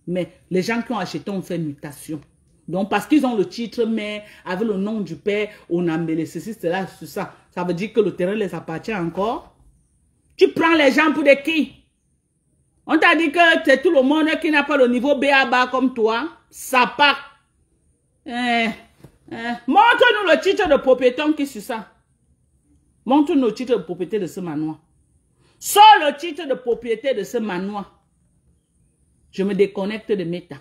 Speaker 1: Mais les gens qui ont acheté ont fait mutation. Donc, parce qu'ils ont le titre, mais avec le nom du père, on a mêlé ceci, cela, tout ça. Ça veut dire que le terrain les appartient encore. Tu prends les gens pour des qui? On t'a dit que c'est tout le monde qui n'a pas le niveau BABA comme toi. Ça part. Montre-nous le titre de propriétaire qui est sur ça. Montre-nous le titre de propriété de ce manoir. Sors le titre de propriété de ce manoir. Je me déconnecte de Meta.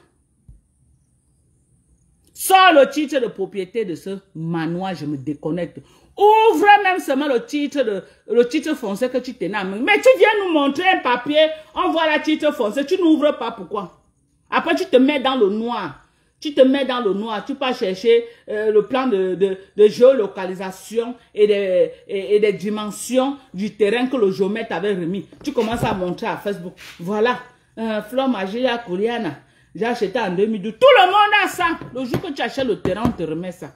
Speaker 1: Sors le titre de propriété de ce manoir, je me déconnecte. Ouvre même seulement le titre foncier que tu tenais à main. Mais tu viens nous montrer un papier, on voit le titre foncier, tu n'ouvres pas, pourquoi? Après tu te mets dans le noir. Tu te mets dans le noir, tu peux chercher le plan de géolocalisation et des dimensions du terrain que le géomètre avait remis. Tu commences à montrer à Facebook. Voilà, Flore Magia Koliana. J'ai acheté en 2012. Tout le monde a ça. Le jour que tu achètes le terrain, on te remet ça.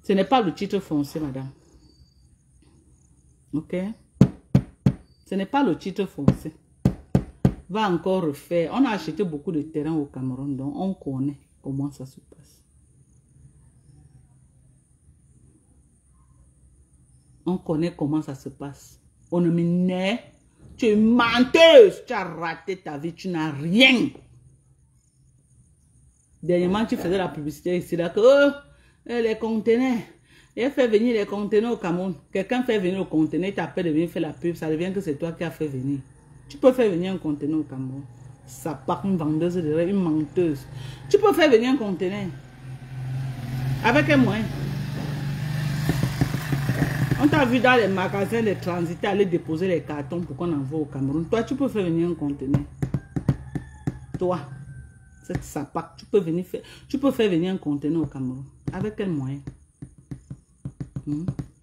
Speaker 1: Ce n'est pas le titre foncier, madame. Ok? Ce n'est pas le titre foncier. Va encore refaire. On a acheté beaucoup de terrain au Cameroun, donc on connaît comment ça se passe. On connaît comment ça se passe. On ne m'énerve. Tu es menteuse. Tu as raté ta vie. Tu n'as rien. Dernièrement, tu faisais la publicité ici, là, que les conteneurs, il fait venir les conteneurs au Cameroun. Quelqu'un fait venir le conteneur, il t'appelle de venir faire la pub, ça devient que c'est toi qui as fait venir. Tu peux faire venir un conteneur au Cameroun. Ça part une vendeuse de rêve, une menteuse. Tu peux faire venir un conteneur. Avec un moyen. On t'a vu dans les magasins de transit aller déposer les cartons pour qu'on envoie au Cameroun. Toi, tu peux faire venir un conteneur. Toi. Ça part. Tu peux faire venir un conteneur au Cameroun. Avec quel moyen?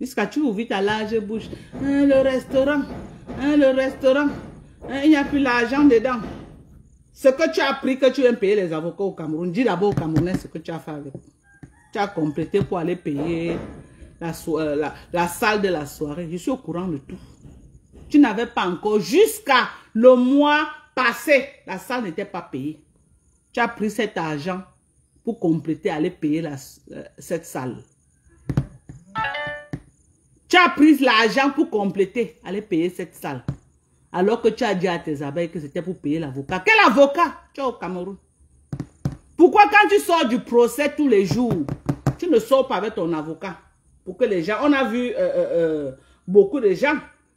Speaker 1: Jusqu'à tu ouvres ta large bouche. Le restaurant. Il n'y a plus l'argent dedans. Ce que tu as pris, que tu viens payer les avocats au Cameroun. Dis d'abord aux Camerounais ce que tu as fait avec. Tu as complété pour aller payer la salle de la soirée. Je suis au courant de tout. Tu n'avais pas encore. Jusqu'à le mois passé, la salle n'était pas payée. Tu as pris cet argent pour compléter, aller payer cette salle. Tu as pris l'argent pour compléter, aller payer cette salle. alors que tu as dit à tes abeilles que c'était pour payer l'avocat. Quel avocat? Tu es au Cameroun. Pourquoi quand tu sors du procès tous les jours, tu ne sors pas avec ton avocat? Pour que les gens, on a vu beaucoup de gens,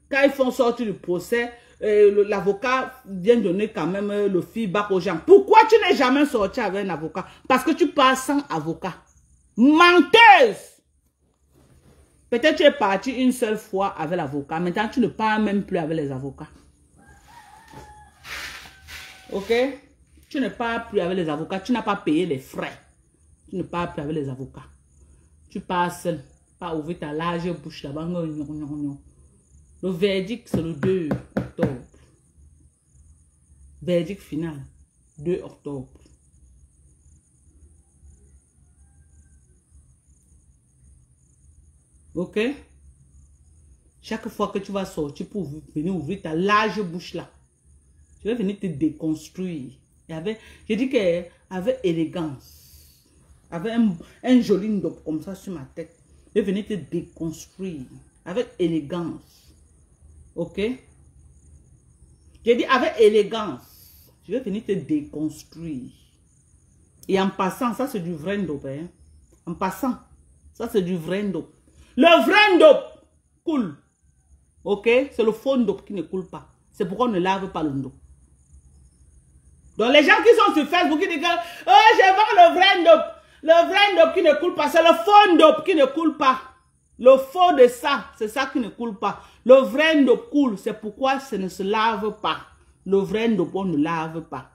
Speaker 1: quand ils font sortir du procès, l'avocat vient donner quand même le feedback aux gens. Pourquoi tu n'es jamais sorti avec un avocat? Parce que tu pars sans avocat. Menteuse! Peut-être tu es parti une seule fois avec l'avocat. Maintenant, tu ne pars même plus avec les avocats. Ok? Tu ne pars plus avec les avocats. Tu n'as pas payé les frais. Tu ne pars plus avec les avocats. Tu pars seul. Pas ouvrir ta large bouche là-bas. Le verdict, c'est le 2 octobre. Verdict final. 2 octobre. Ok? Chaque fois que tu vas sortir pour venir ouvrir ta large bouche là, je vais venir te déconstruire. Je dis qu'avec élégance, avec un joli ndop comme ça sur ma tête, je vais venir te déconstruire. Avec élégance. Ok? J'ai dit avec élégance, je vais venir te déconstruire. Et en passant, ça c'est du vrai ndop. Hein? En passant, ça c'est du vrai ndop. Le vrai ndop coule. Ok? C'est le faux ndop qui ne coule pas. C'est pourquoi on ne lave pas le ndop. Donc les gens qui sont sur Facebook qui disent que oh, je vends le vrai ndop. Le vrai ndop qui ne coule pas. C'est le faux ndop qui ne coule pas. Le faux de ça, c'est ça qui ne coule pas. Le vrai ndop coule. C'est pourquoi ça ne se lave pas. Le vrai ndop, on ne lave pas.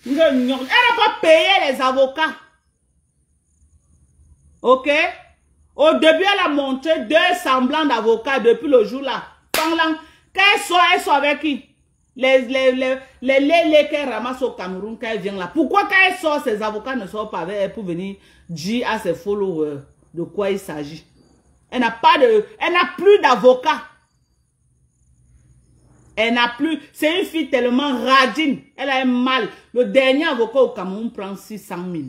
Speaker 1: Elle n'a pas payé les avocats. Ok? Au début, elle a montré 2 semblants d'avocats depuis le jour là. Quand elle sort avec qui? Les qu'elle ramasse au Cameroun quand elle vient là. Pourquoi quand elle sort, ses avocats ne sortent pas avec elle pour venir dire à ses followers de quoi il s'agit? Elle n'a plus d'avocat. Elle n'a plus. C'est une fille tellement radine. Elle a un mal. Le dernier avocat au Cameroun prend 600 000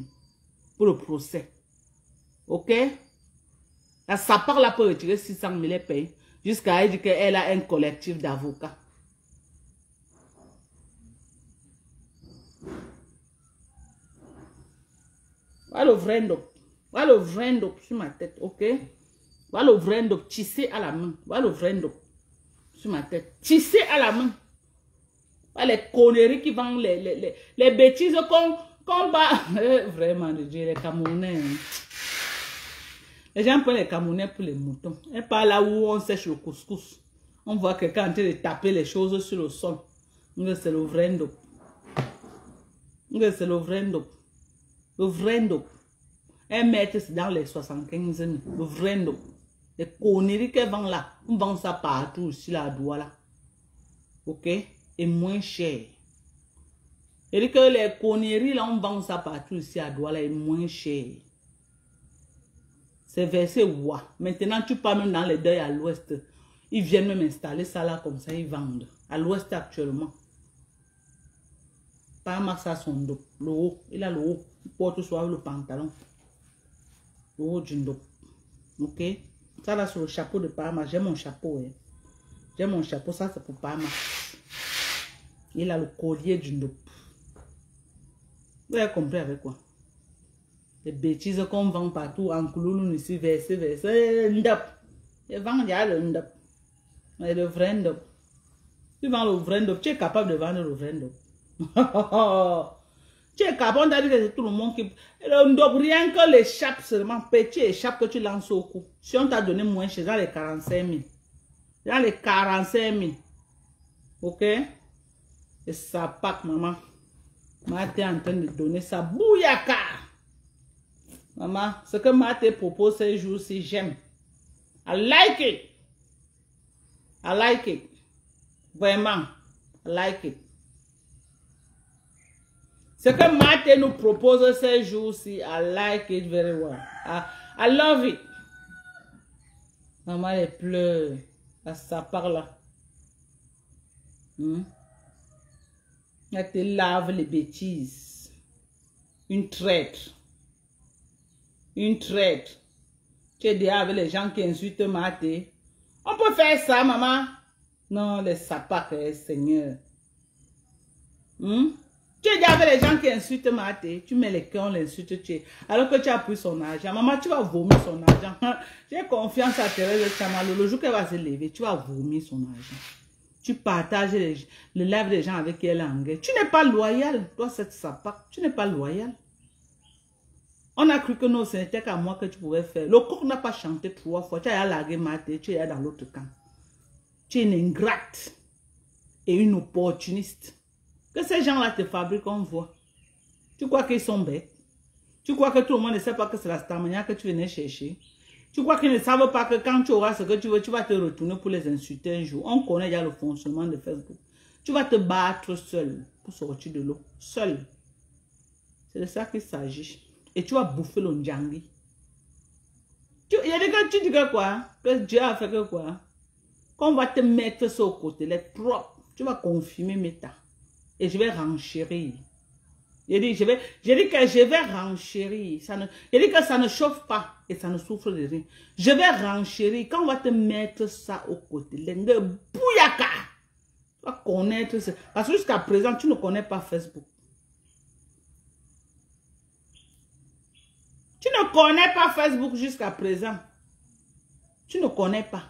Speaker 1: pour le procès. Ok? La SAPAC là peut retirer 600 000 et paye. Jusqu'à elle dit qu'elle a un collectif d'avocats. Voilà le vrai ndop. Voilà le vrai ndop sur ma tête. Ok? Voilà le vrai ndop tissé à la main. Voilà le vrai ndop sur ma tête. Tissé à la main. Voilà les conneries qui vendent les bêtises qu'on bat. Vraiment, je dis les Camerounais. Hein. Les gens prennent les Camerounais pour les moutons. Et par là où on sèche le couscous, on voit quelqu'un en train de taper les choses sur le sol. C'est le vrai ndop. C'est le vrai ndop. Le vrai ndop. Un mètre, c'est dans les 75 000. Le vrai ndop. Les conneries qu'elles vendent là, on vend ça partout aussi là, à Douala. Ok? Et moins cher. Et dit que les conneries là, on vend ça partout ici à Douala et moins cher. C'est versé ouah. Maintenant, tu pars même dans les deuils à l'ouest. Ils viennent même installer ça là comme ça, ils vendent. À l'ouest actuellement. Pas ça son dos. Le haut. Il a le haut. Il porte soit le pantalon. Le haut du dos. Ok? Ça là sur le chapeau de Parma. J'ai mon chapeau. Hein. J'ai mon chapeau. Ça c'est pour Parma. Il a le collier du dos. Vous avez compris avec quoi? Les bêtises qu'on vend partout en Kouloulou ici, versé. Ndop. Ils vendent déjà le ndop. Mais le vrai ndop. Tu vends le vrai ndop. Tu es capable de vendre le vrai ndop. Tu es capable de dire que c'est tout le monde qui. Le ndop, rien que l'échappe seulement. Petit échappe que tu lances au cou. Si on t'a donné moins cher, dans les 45 000. Dans les 45 000. Ok? Et ça pack, maman. Maman, t'es en train de donner ça. Bouyaka! Maman, ce que Maté propose ces jours-ci, j'aime. I like it. I like it. Vraiment. I like it. Ce que Maté nous propose ces jours-ci, I like it very well. I love it. Maman, elle pleure. Ça part là. Elle te lave les bêtises. Une traître. Une traître. Tu es déjà avec les gens qui insultent Maté. On peut faire ça, maman. Non, les sapacs, Seigneur. Tu es déjà avec les gens qui insultent Maté. Tu mets les cœurs, on l'insulte. Alors que tu as pris son argent. Maman, tu vas vomir son argent. J'ai confiance à Thérèse Tchamalo. Le jour qu'elle va se lever, tu vas vomir son argent. Tu partages le live des gens avec qui elle est en guerre. Tu n'es pas loyal. Toi, cette sapac, tu n'es pas loyal. On a cru que non, ce n'était qu'à moi que tu pouvais faire. Le coq n'a pas chanté 3 fois. Tu as largué Maté, tu es dans l'autre camp. Tu es une ingrate et une opportuniste. Que ces gens-là te fabriquent, on voit. Tu crois qu'ils sont bêtes? Tu crois que tout le monde ne sait pas que c'est la stamina que tu venais chercher? Tu crois qu'ils ne savent pas que quand tu auras ce que tu veux, tu vas te retourner pour les insulter un jour. On connaît déjà le fonctionnement de Facebook. Tu vas te battre seul pour sortir de l'eau. Seul. C'est de ça qu'il s'agit. Et tu vas bouffer le ndjangi. Il y a des gars, tu dis que quoi? Que Dieu a fait que quoi? Qu'on va te mettre ça au côté, les propres. Tu vas confirmer Meta. Et je vais renchérir. J'ai dit que je vais renchérir. J'ai dit que ça ne chauffe pas et ça ne souffre de rien. Je vais renchérir. Quand on va te mettre ça au côté, l'ende bouyaka. Tu vas connaître ça. Parce que jusqu'à présent, tu ne connais pas Facebook. Tu ne connais pas Facebook jusqu'à présent. Tu ne connais pas.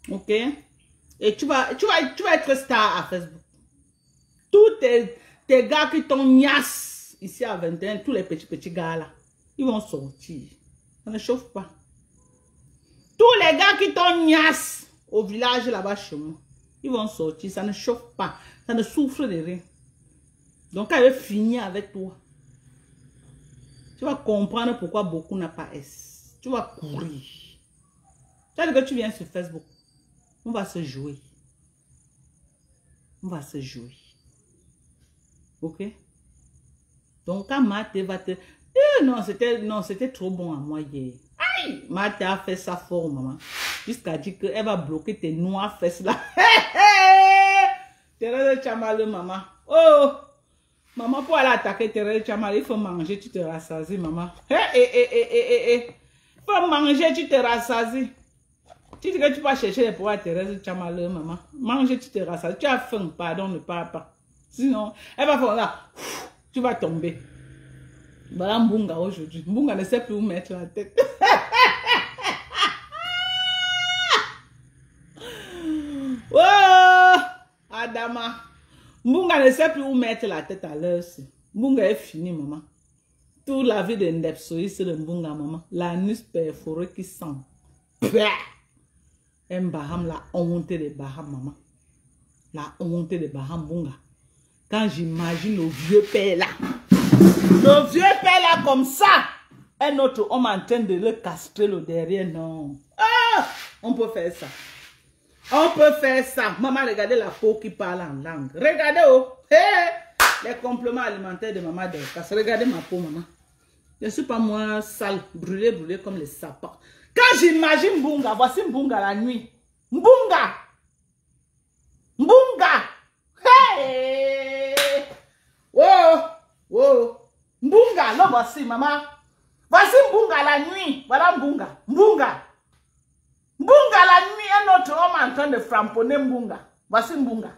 Speaker 1: Ok? Et tu vas être star à Facebook. Tous tes gars qui t'ont niasse ici à 21, tous les petits gars là, ils vont sortir. Ça ne chauffe pas. Tous les gars qui t'ont niasse au village là-bas chez moi, ils vont sortir. Ça ne chauffe pas. Ça ne souffre de rien. Donc, elle va finir avec toi. Tu vas comprendre pourquoi beaucoup n'a pas S. Tu vas courir. Tu as dit que tu viens sur Facebook. On va se jouer. On va se jouer. Ok? Donc, quand Maté va te... non, c'était trop bon à moi hier. Aïe! Maté a fait ça fort, maman. Jusqu'à dire qu'elle va bloquer tes noires fesses là. Thérèse Tchamalo, maman. Oh! Maman, pour aller attaquer Thérèse Tchamalo, il faut manger, tu te rassasies, maman. Il faut manger, tu te rassasies. Tu dis que tu vas chercher les pouvoirs Thérèse Tchamalo, maman. Manger, tu te rassasies. Tu as faim, pardon, ne parle pas. Sinon, elle va faire là. Tu vas tomber. Voilà Mbunga aujourd'hui. Mbunga ne sait plus où mettre la tête. Oh! Adama. Mbunga ne sait plus où mettre la tête à l'heure. Mbunga est fini, maman. Toute la vie de Ndepsoï, c'est le Mbunga, maman. La nuit perforée qui sent. Un Baham, la honte de Baham, maman. La honte de Baham, Mbunga. Quand j'imagine le vieux père là. Le vieux père là comme ça. Un autre homme en train de le castrer le derrière, non. Ah! On peut faire ça. On peut faire ça. Maman, regardez la peau qui parle en langue. Regardez, oh. Hey! Les compléments alimentaires de maman Delcas. Regardez ma peau, maman. Je ne suis pas moi sale, brûlée comme les sapins. Quand j'imagine Mbunga, voici Mbunga la nuit. Mbunga! Mbunga! Hey! Wow! Wow! Mbunga, non, voici, maman. Voici Mbunga la nuit. Voilà Mbunga. Mbunga! Mbunga la nuit, un autre homme en train de framponner Mbunga. Voici Mbunga.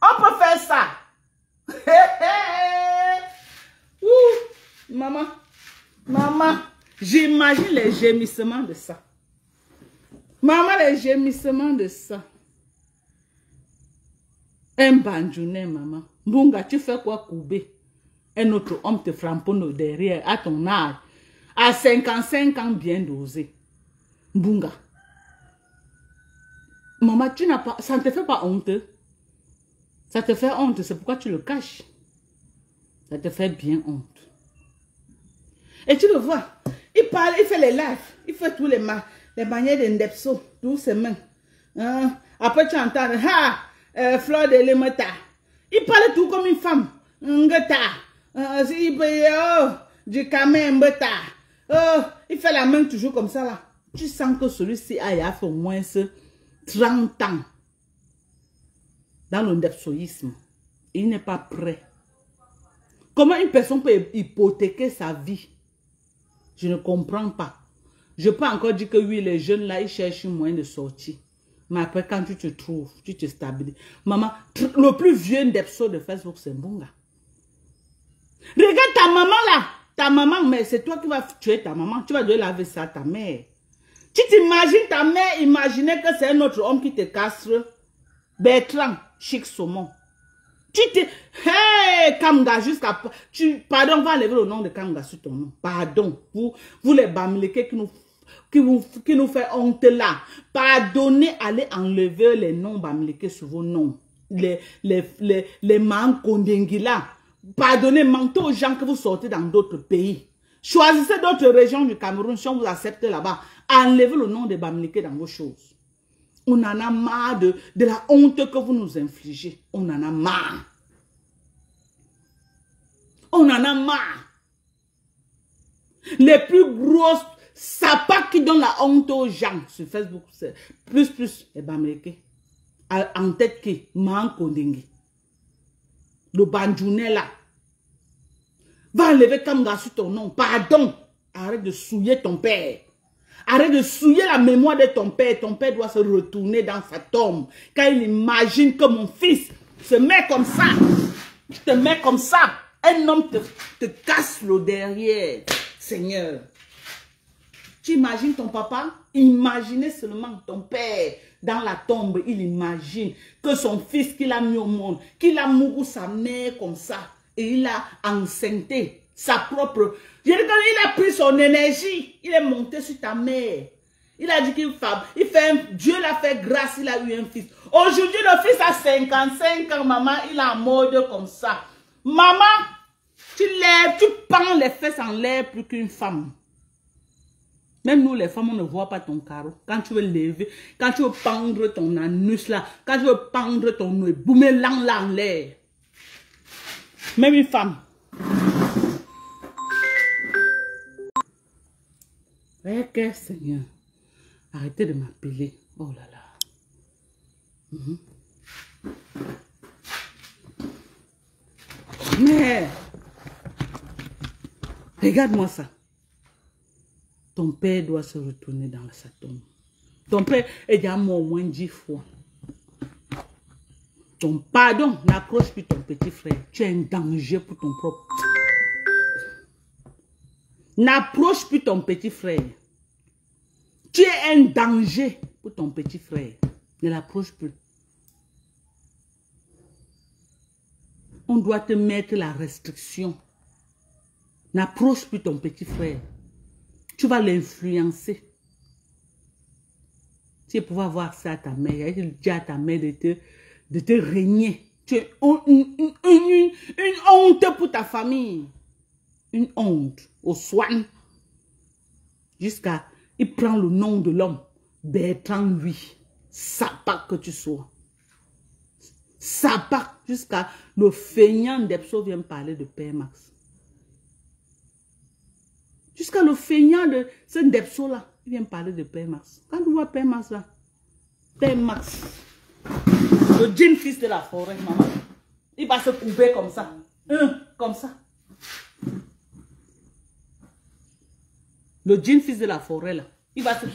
Speaker 1: On peut faire ça. Maman, maman, j'imagine les gémissements de ça. Maman, les gémissements de ça. Un banjounet, maman. Mbunga, tu fais quoi, Koubé? Un autre homme te framponne derrière à ton âge. À 55 ans, bien dosé. Mbunga. Maman, tu n'as pas... Ça ne te fait pas honte. Ça te fait honte, c'est pourquoi tu le caches. Ça te fait bien honte. Et tu le vois, il parle, il fait les lives, il fait tous les manières de Ndepso, tous ses mains. Hein? Après tu entends, Fleur de Lemota. Il parle tout comme une femme. Ngeta. Du Kamembeta. Il fait la main toujours comme ça là. Tu sens que celui-ci a fait au moins 30 ans dans le ndepsoïsme. Il n'est pas prêt. Comment une personne peut hypothéquer sa vie? Je ne comprends pas. Je peux encore dire que oui, les jeunes là, ils cherchent un moyen de sortir. Mais après, quand tu te trouves, tu te stabilises. Maman, le plus vieux Ndepso de Facebook, c'est Mbunga. Regarde ta maman là. Ta maman, mais c'est toi qui vas tuer ta maman. Tu vas devoir laver ça à ta mère. Tu t'imagines ta mère, imaginez que c'est un autre homme qui te castre. Bertrand, Chic Saumon. Tu te... Hey, Kamga, jusqu'à... Pardon, on va enlever le nom de Kamga sur ton nom. Pardon. Vous les Bamileke qui nous fait honte là. Pardonnez, allez enlever les noms Bamileke sur vos noms. Les Mankondengui là. Pardonnez, mentez aux gens que vous sortez dans d'autres pays. Choisissez d'autres régions du Cameroun si on vous accepte là-bas. Enlevez le nom de Bamileke dans vos choses. On en a marre de la honte que vous nous infligez. On en a marre. On en a marre. Les plus grosses sapas qui donnent la honte aux gens sur Facebook, c'est plus les Bamileke. En tête qui Mankondengui. Le Bandjounais là. Va enlever Kamga sur ton nom. Pardon. Arrête de souiller ton père. Arrête de souiller la mémoire de ton père. Ton père doit se retourner dans sa tombe. Quand il imagine que mon fils se met comme ça. Tu te mets comme ça. Un homme te casse le derrière. Seigneur. Tu imagines ton papa? Imaginez seulement ton père dans la tombe. Il imagine que son fils qu'il a mis au monde, qu'il a mouru sa mère comme ça. Et il a enceinté sa propre... Il a pris son énergie. Il est monté sur ta mère. Il a dit qu'il fait... Dieu l'a fait grâce, il a eu un fils. Aujourd'hui, le fils a 55 ans, maman. Il est en mode comme ça. Maman, tu lèves, tu pends les fesses en l'air plus qu'une femme. Même nous, les femmes, on ne voit pas ton carreau. Quand tu veux lever, quand tu veux pendre ton anus là, quand tu veux pendre ton boumelang là en l'air. Même une femme. Ok, Seigneur. Arrêtez de m'appeler. Oh là là. Mais, regarde-moi ça. Ton père doit se retourner dans sa tombe. Ton père est déjà mort au moins 10 fois. Ton pardon, n'approche plus ton petit frère. Tu es un danger pour ton propre. N'approche plus ton petit frère. Tu es un danger pour ton petit frère. Ne l'approche plus. On doit te mettre la restriction. N'approche plus ton petit frère. Tu vas l'influencer. Tu vas pouvoir voir ça à ta mère. Il dit à ta mère de te régner. Tu es une honte pour ta famille. Une honte au soin. Jusqu'à... Il prend le nom de l'homme. Bertrand, lui. Sapa que tu sois. Sapa. Jusqu'à le feignant d'Epso vient parler de Père Max. Jusqu'à le feignant de ce Ndepso là, il vient parler de Père Max. Quand tu vois Père Max là, Père Max, le jeune fils de la forêt, maman, il va se couper comme ça. Comme ça. Le jeune fils de la forêt là, il va se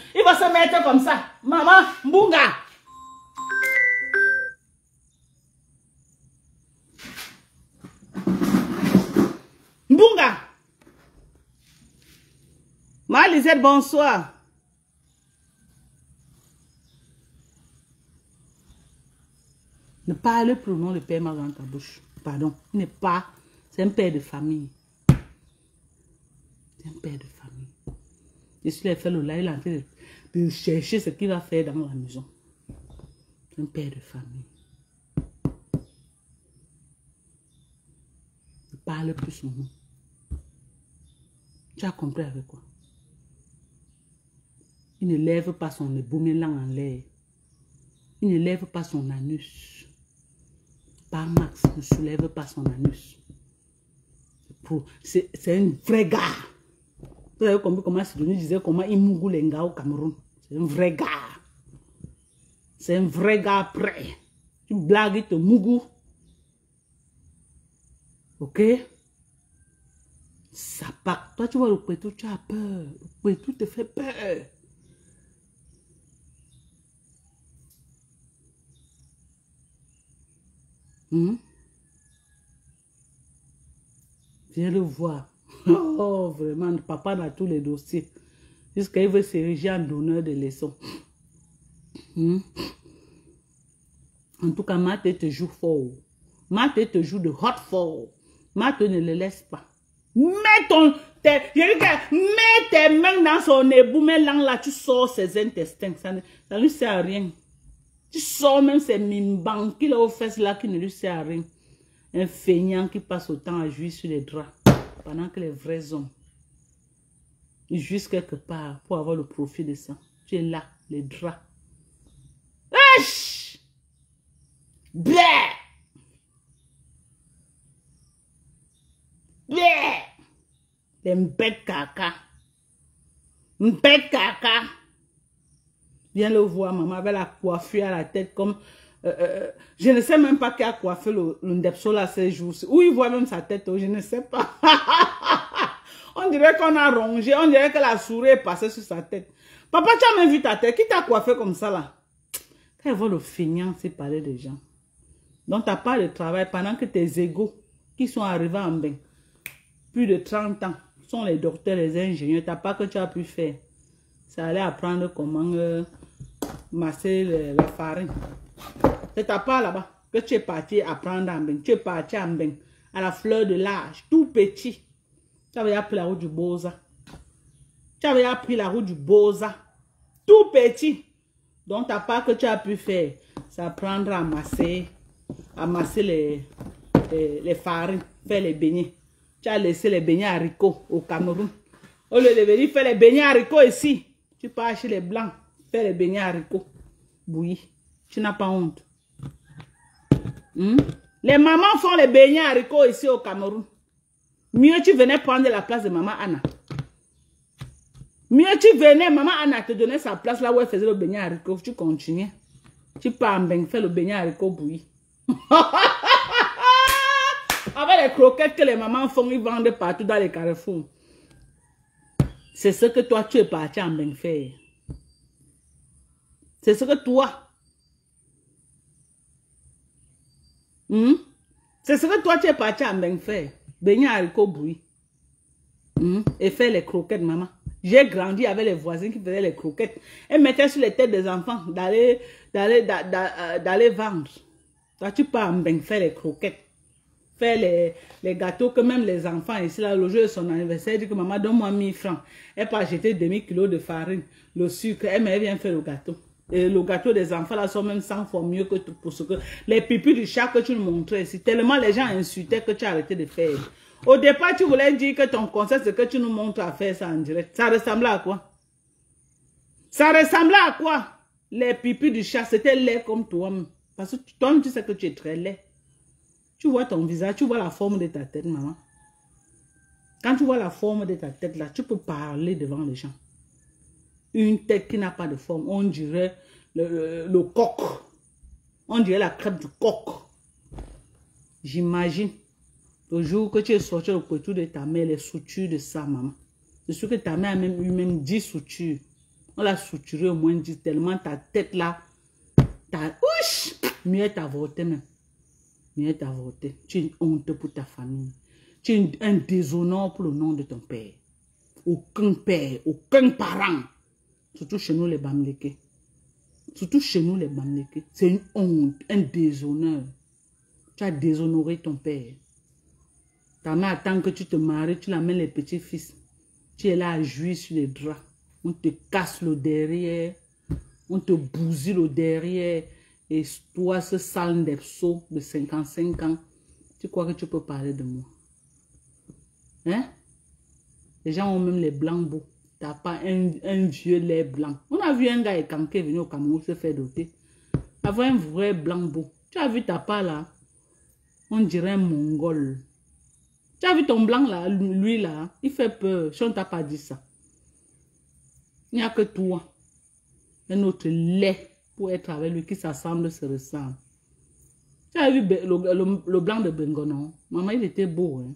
Speaker 1: mettre comme ça. Maman, Mbunga. Mbunga. Ma Lisette, bonsoir. Ne parle plus au nom de Père Max dans ta bouche. Pardon. Il n'est pas. C'est un père de famille. C'est un père de famille. Et s'il a fait le live, il est en train de chercher ce qu'il va faire dans la maison. C'est un père de famille. Ne parle plus son nom. Tu as compris avec quoi? Il ne lève pas son boomerang en l'air. Il ne lève pas son anus. Par Max ne soulève pas son anus. C'est un vrai gars. Vous avez compris comment Sidonie disait comment il mougou les gars au Cameroun. C'est un vrai gars. C'est un vrai gars prêt. Tu blagues, il te mougou. Ok? Ça part. Toi, tu vois le Kwetu, tu as peur. Le Kwetu te fait peur. Viens le voir. Oh, vraiment, papa a tous les dossiers. Jusqu'à il veut s'ériger en donneur de leçons. En tout cas, Marthe te joue fort. Marthe te joue de hot fort. Marthe ne le laisse pas. Mets tes mains dans son ébout, mets là, tu sors ses intestins. Ça ne lui sert à rien. Tu sors même ces mimbangs qu'il a aux fesses là qui ne lui sert à rien. Un feignant qui passe autant à jouir sur les draps. Pendant que les vrais hommes, ils jouissent quelque part pour avoir le profit de ça. Tu es là, les draps. Wesh! Bleh! Bleh! Les bêtes caca. Bête caca. Viens le voir, maman, avec la coiffure à la tête comme... je ne sais même pas qui a coiffé le Ndepso là ces jours. Où il voit même sa tête, je ne sais pas. On dirait qu'on a rongé, on dirait que la souris est passée sur sa tête. Papa, tu as même vu ta tête? Qui t'a coiffé comme ça là? Quand il voit le feignant, c'est parler des gens. Donc, tu n'as pas de travail pendant que tes égaux qui sont arrivés en bain, plus de 30 ans, sont les docteurs, les ingénieurs, tu n'as pas que tu as pu faire. Ça allait apprendre comment masser la farine. C'est ta part là-bas que tu es parti apprendre en bain. Tu es parti en bain à la fleur de l'âge, tout petit. Tu avais appris la route du Boza. Tu avais appris la route du Boza. Tout petit. Donc, ta part que tu as pu faire, c'est apprendre à masser les farines, faire les beignets. Tu as laissé les beignets haricots au Cameroun. Au lieu de venir faire les beignets haricots ici, tu pars chez les blancs, faire les beignets haricots bouillis. Tu n'as pas honte. Les mamans font les beignets haricots ici au Cameroun. Mieux tu venais prendre la place de maman Anna. Mieux tu venais, maman Anna te donnait sa place là où elle faisait le beignet haricot. Tu continuais. Tu pars en bain, fais le beignet haricot bouilli. Avec les croquettes que les mamans font, ils vendent partout dans les carrefours. C'est ce que toi, tu es parti en bain faire. C'est ce que toi. C'est ce que toi, tu es parti en bain faire. Beignet haricot bouilli. Et faire les croquettes, maman. J'ai grandi avec les voisins qui faisaient les croquettes. Et mettaient sur les têtes des enfants d'aller vendre. Toi, tu pars en bain faire les croquettes. Faire les gâteaux que même les enfants ici, là, le jour de son anniversaire, dit que maman, donne-moi 1000 francs. Elle peut acheter demi-kilo de farine, le sucre, elle vient faire le gâteau. Et le gâteau des enfants, là, sont même 100 fois mieux que tout pour ce que les pipis du chat que tu nous montrais ici. Tellement les gens insultaient que tu as arrêté de faire. Au départ, tu voulais dire que ton concept, c'est que tu nous montres à faire ça en direct. Ça ressemblait à quoi? Ça ressemblait à quoi? Les pipis du chat, c'était laid comme toi-même. Parce que toi-même, tu sais que tu es très laid. Tu vois ton visage, tu vois la forme de ta tête, maman. Quand tu vois la forme de ta tête, là, tu peux parler devant les gens. Une tête qui n'a pas de forme, on dirait le coq. On dirait la crêpe du coq. J'imagine. Le jour que tu es sorti le couteau de ta mère, les soutures de ça, maman. C'est sûr que ta mère a même eu 10 soutures. On l'a souturé au moins 10, tellement ta tête là, ouch, mieux t'avorter même. Mieux t'avorter. Tu es une honte pour ta famille. Tu es un déshonneur pour le nom de ton père. Aucun père, aucun parent. Surtout chez nous les Bamlékés. Surtout chez nous les Bamlékés. C'est une honte, un déshonneur. Tu as déshonoré ton père. Ta mère attend que tu te maries, tu l'amènes les petits-fils. Tu es là à jouir sur les draps. On te casse le derrière. On te bousille le derrière. Et toi, ce sale Ndepso de 55 ans, tu crois que tu peux parler de moi? Hein? Les gens ont même les blancs beaux. Tu n'as pas un vieux lait blanc. On a vu un gars écanqué venir au Cameroun se faire doter. Avoir un vrai blanc beau. Tu as vu ta part là? On dirait un mongol. Tu as vu ton blanc là, lui là, il fait peur. Si on ne t'a pas dit ça. Il n'y a que toi. Un autre lait pour être avec lui qui s'assemble, se ressemble. Tu as vu le blanc de Bengono? Maman, il était beau. Hein?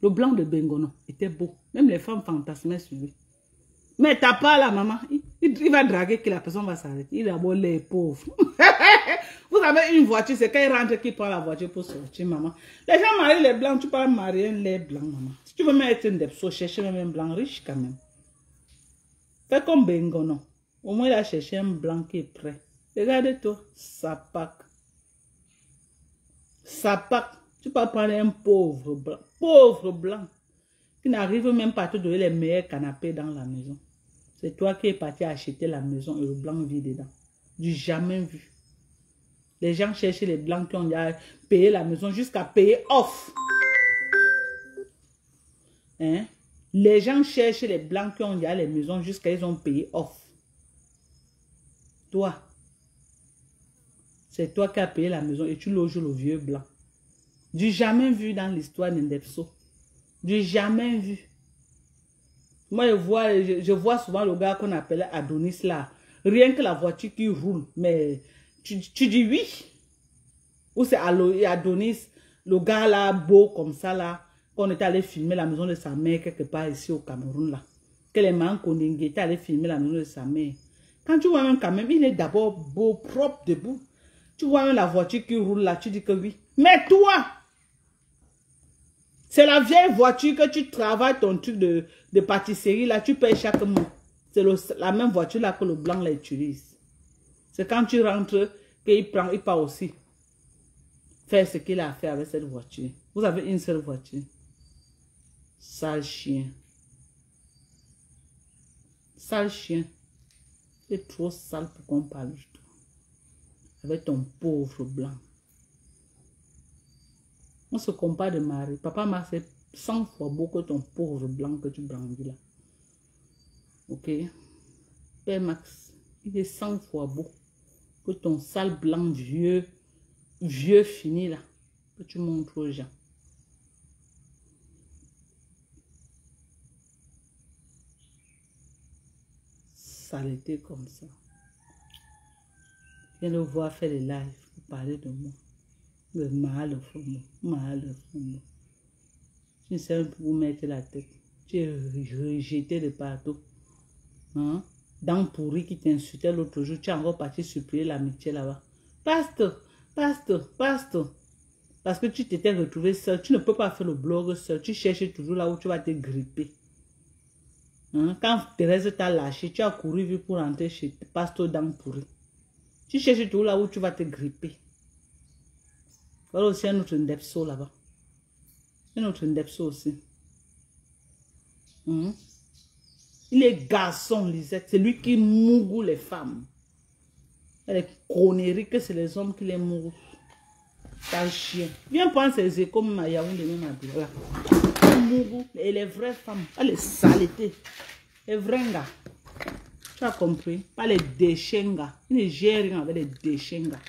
Speaker 1: Le blanc de Bengono était beau. Même les femmes fantasmaient sur lui. Mais t'as pas là, maman. Il va draguer que la personne va s'arrêter. Il a beau les pauvres. Vous avez une voiture, c'est quand il rentre qu'il prend la voiture pour sortir, maman. Les gens marient les blancs, tu peux marier un lait blanc, maman. Si tu veux mettre un depso, chercher même un blanc riche quand même. Fais comme Bengono. Au moins, il a cherché un blanc qui est prêt. Regarde-toi, Sapak. Sapak. Tu peux prendre un pauvre blanc, qui n'arrive même pas à te donner les meilleurs canapés dans la maison. C'est toi qui es parti acheter la maison et le blanc vit dedans. Du jamais vu. Les gens cherchent les blancs qui ont déjà payé la maison jusqu'à payer off. Hein? Les gens cherchent les blancs qui ont déjà les maisons jusqu'à ils ont payé off. Toi, c'est toi qui as payé la maison et tu loges le vieux blanc. Du jamais vu dans l'histoire d'Indepso. Du jamais vu. Moi, je vois souvent le gars qu'on appelait Adonis là. Rien que la voiture qui roule. Mais tu dis oui. Ou c'est Adonis, le gars là, beau comme ça là. Qu'on était allé filmer la maison de sa mère quelque part ici au Cameroun là. Que les man Koningé étaient allé filmer la maison de sa mère. Quand tu vois même quand même, il est d'abord beau, propre, debout. Tu vois même la voiture qui roule là, tu dis que oui. Mais toi, c'est la vieille voiture que tu travailles ton truc de pâtisserie là, tu payes chaque mois. C'est la même voiture là que le blanc l'utilise. C'est quand tu rentres qu'il prend, il part aussi faire ce qu'il a fait avec cette voiture. Vous avez une seule voiture. Sale chien. Sale chien. C'est trop sale pour qu'on parle de toi. Avec ton pauvre blanc. On se compare de mari. Papa Max c'est 100 fois beau que ton pauvre blanc que tu brandis là. Ok? Père Max, il est 100 fois beau que ton sale blanc vieux fini là. Que tu montres aux gens. Saleté comme ça. Je viens de voir faire des lives pour parler de moi. Le mal au fond. Mal au fond. Tu ne sais même plus où mettre la tête. Tu es rejeté de partout. Hein? Dans pourri qui t'insultait l'autre jour, tu es encore parti supplier l'amitié là-bas. Pasteur, pasteur, pasteur. Parce que tu t'étais retrouvé seul. Tu ne peux pas faire le blog seul. Tu cherches toujours là où tu vas te gripper. Hein? Quand Thérèse t'a lâché, tu as couru vite pour rentrer chez pasteur dans pourri. Tu cherches toujours là où tu vas te gripper. Voilà aussi un autre Ndepso là-bas. Un autre Ndepso aussi. Il est garçon, Lisette. C'est lui qui mougou les femmes. Les conneries que c'est les hommes qui les mougou. C'est un chien. Viens prendre ces échos, ma Yaoundé, même là. Mougou. Et les vraies femmes. Pas les saletés. Les vrais gars. Tu as compris? Pas les déchets gars. Il ne gère rien avec les déchets gars.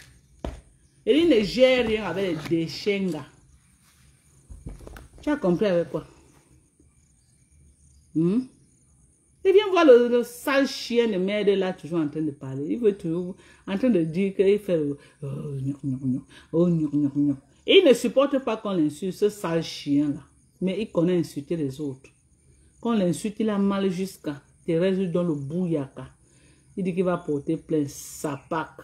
Speaker 1: Et il ne gère rien avec les déchets gars. Tu as compris avec quoi? Et viens voir le sale chien de merde là, toujours en train de parler. Il veut toujours en train de dire qu'il fait Et il ne supporte pas qu'on l'insulte, ce sale chien là. Mais il connaît insulter les autres. Quand on l'insulte, il a mal jusqu'à Thérèse dans le bouyaka. Il dit qu'il va porter plainte. Sapak.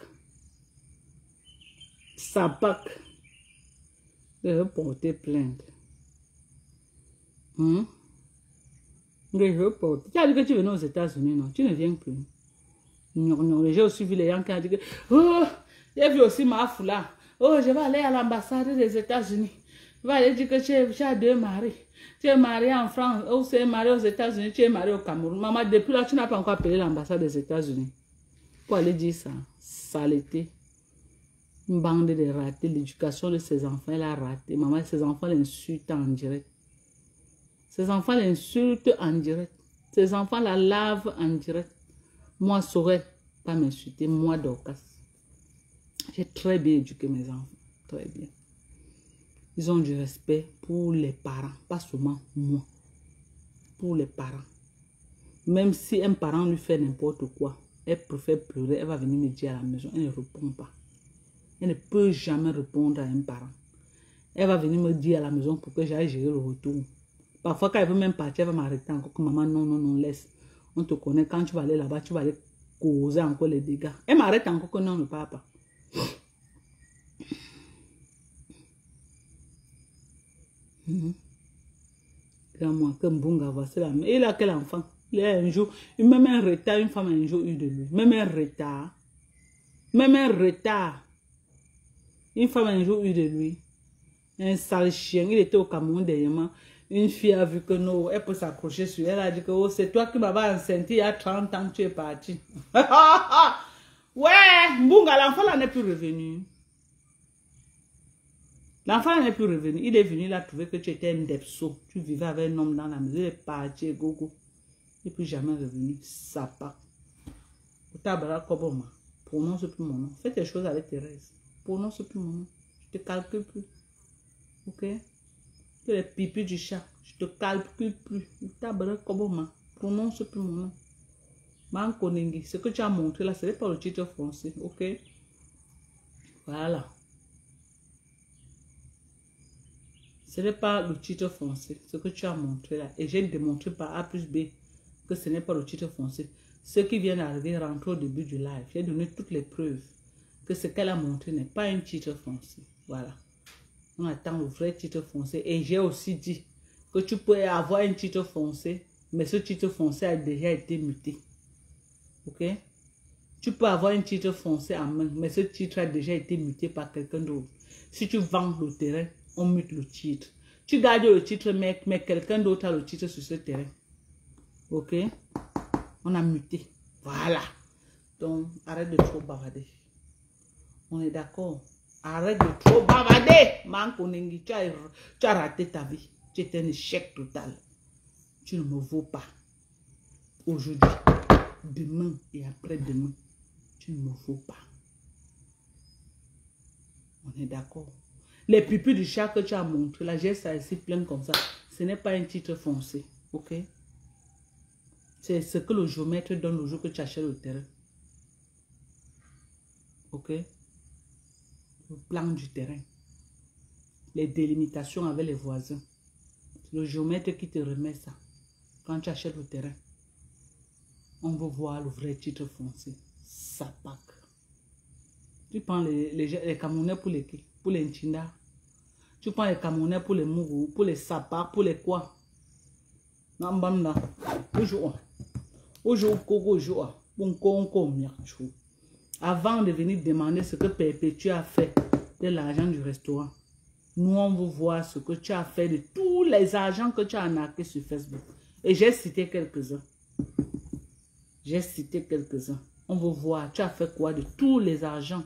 Speaker 1: Sapak. Il va porter plainte. Tu as dit que tu venais aux États-Unis, non? Tu ne viens plus. J'ai aussi vu les gens qui ont dit que oh, j'ai vu aussi ma foula. Oh, je vais aller à l'ambassade des États-Unis. Je vais aller dire que tu as deux maris. Tu es marié en France, ou tu es marié aux États-Unis, tu es marié au Cameroun. Maman, depuis là, tu n'as pas encore payé l'ambassade des États-Unis. Pour aller dire ça, saleté. Une bande de ratés. L'éducation de ses enfants, elle a raté. Maman, ses enfants l'insultent en direct. Ses enfants l'insultent en direct. Ses enfants la lavent en direct. Moi, je saurais pas m'insulter. Moi, Dorcas. J'ai très bien éduqué mes enfants. Très bien. Ils ont du respect pour les parents. Pas seulement moi. Pour les parents. Même si un parent lui fait n'importe quoi, elle préfère pleurer. Elle va venir me dire à la maison. Elle ne répond pas. Elle ne peut jamais répondre à un parent. Elle va venir me dire à la maison pour que j'aille gérer le retour. Parfois, quand elle veut même partir, elle va m'arrêter encore. Maman, non, non, non, laisse. On te connaît. Quand tu vas aller là-bas, tu vas aller causer encore les dégâts. Elle m'arrête encore que non, ne part pas. Regarde-moi, que Mbunga, voici là. Il a quel enfant? Il a un jour, même un retard, une femme a un jour eu de lui. Même un retard. Même un retard. Une femme a un jour eu de lui. Un sale chien. Il était au Cameroun dernièrement. Une fille a vu que non, elle peut s'accrocher sur elle. Elle a dit que oh, c'est toi qui m'avais enceinte il y a 30 ans, tu es parti. Ouais, Mbunga, l'enfant là n'est plus revenu. L'enfant n'est plus revenu. Il est venu, il a trouvé que tu étais un depso. Tu vivais avec un homme dans la maison. Il est parti, gogo. Il n'est plus jamais revenu. Sapa. Prononce plus mon nom. Fais tes choses avec Thérèse. Prononce plus mon nom. Je te calcule plus. Ok? Tu es les pipis du chat. Je te calcule plus. Prononce plus mon nom. Mankonengi. Ce que tu as montré là, ce n'est pas le titre français. Ok? Voilà. Ce n'est pas le titre français, ce que tu as montré là. Et j'ai démontré par A plus B que ce n'est pas le titre français. Ceux qui viennent d'arriver rentrent au début du live. J'ai donné toutes les preuves que ce qu'elle a montré n'est pas un titre français. Voilà. On attend le vrai titre français. Et j'ai aussi dit que tu peux avoir un titre français, mais ce titre français a déjà été muté. Ok? Tu peux avoir un titre français en main, mais ce titre a déjà été muté par quelqu'un d'autre. Si tu vends le terrain, on mute le titre. Tu gardes le titre, mais quelqu'un d'autre a le titre sur ce terrain. Ok? On a muté. Voilà. Donc, arrête de trop bavarder. On est d'accord? Arrête de trop bavarder. Mankonengi, tu as raté ta vie. Tu es un échec total. Tu ne me vaux pas. Aujourd'hui, demain et après-demain, tu ne me vaux pas. On est d'accord? Les pupilles du chat que tu as montré, là, j'ai ça ici plein comme ça. Ce n'est pas un titre foncé. Ok? C'est ce que le géomètre donne le jour que tu achètes le terrain. Ok? Le plan du terrain. Les délimitations avec les voisins. C'est le géomètre qui te remet ça. Quand tu achètes le terrain. On veut voir le vrai titre foncé. Sapak. Tu prends les Camerounais pour les Nchinda. Tu prends les Camerounais pour les Mourou, pour les Sapak, pour les quoi? Nambamna. Avant de venir demander ce que Perpétue a fait de l'argent du restaurant, nous on veut voir ce que tu as fait de tous les argents que tu as arnaqués sur Facebook. Et j'ai cité quelques-uns. J'ai cité quelques-uns. On veut voir, tu as fait quoi de tous les argents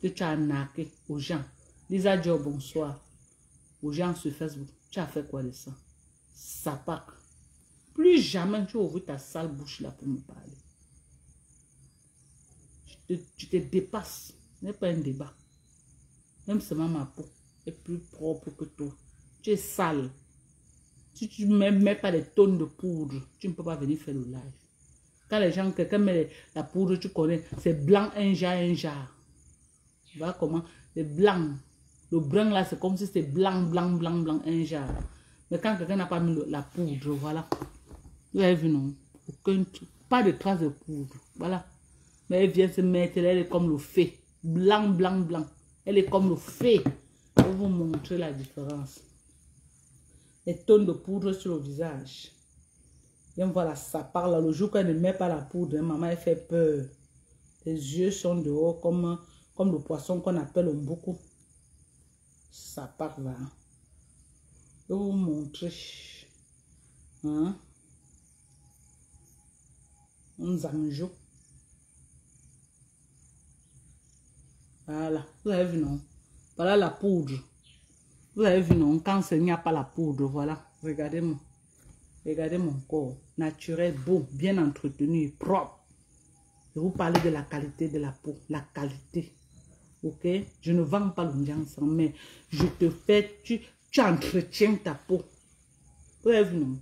Speaker 1: que tu as arnaqués aux gens. Lisa dit bonsoir aux gens sur Facebook. Tu as fait quoi de ça? Sapak. Plus jamais tu ouvres ta sale bouche là pour me parler. Tu te dépasses. Ce n'est pas un débat. Même seulement ma peau est plus propre que toi. Tu es sale. Si tu ne mets pas des tonnes de poudre, tu ne peux pas venir faire le live. Quand les gens, quelqu'un met la poudre, tu connais, c'est blanc un jar. Tu vois comment? C'est blanc. Le brun là, c'est comme si c'était blanc, un jar. Mais quand quelqu'un n'a pas mis la poudre, voilà. Vous avez vu, non? Pas de traces de poudre. Voilà. Mais elle vient se mettre, elle est comme le feu. Blanc. Elle est comme le feu. Je vais vous montrer la différence. Les tonnes de poudre sur le visage. Viens voir ça parle. Le jour qu'elle ne met pas la poudre, maman, elle fait peur. Les yeux sont dehors comme le poisson qu'on appelle un beaucoup. Ça part là. Je vais vous montrer. Hein? Un zanjo. Voilà. Vous avez vu, non? Voilà la poudre. Vous avez vu, non? Quand il n'y a pas la poudre, voilà. Regardez-moi. Regardez mon corps. Naturel, beau, bien entretenu, propre. Je vous parle de la qualité de la peau. La qualité. Ok? Je ne vends pas l'ondiance, mais je te fais... Tu entretiens ta peau. Vous avez vu, non?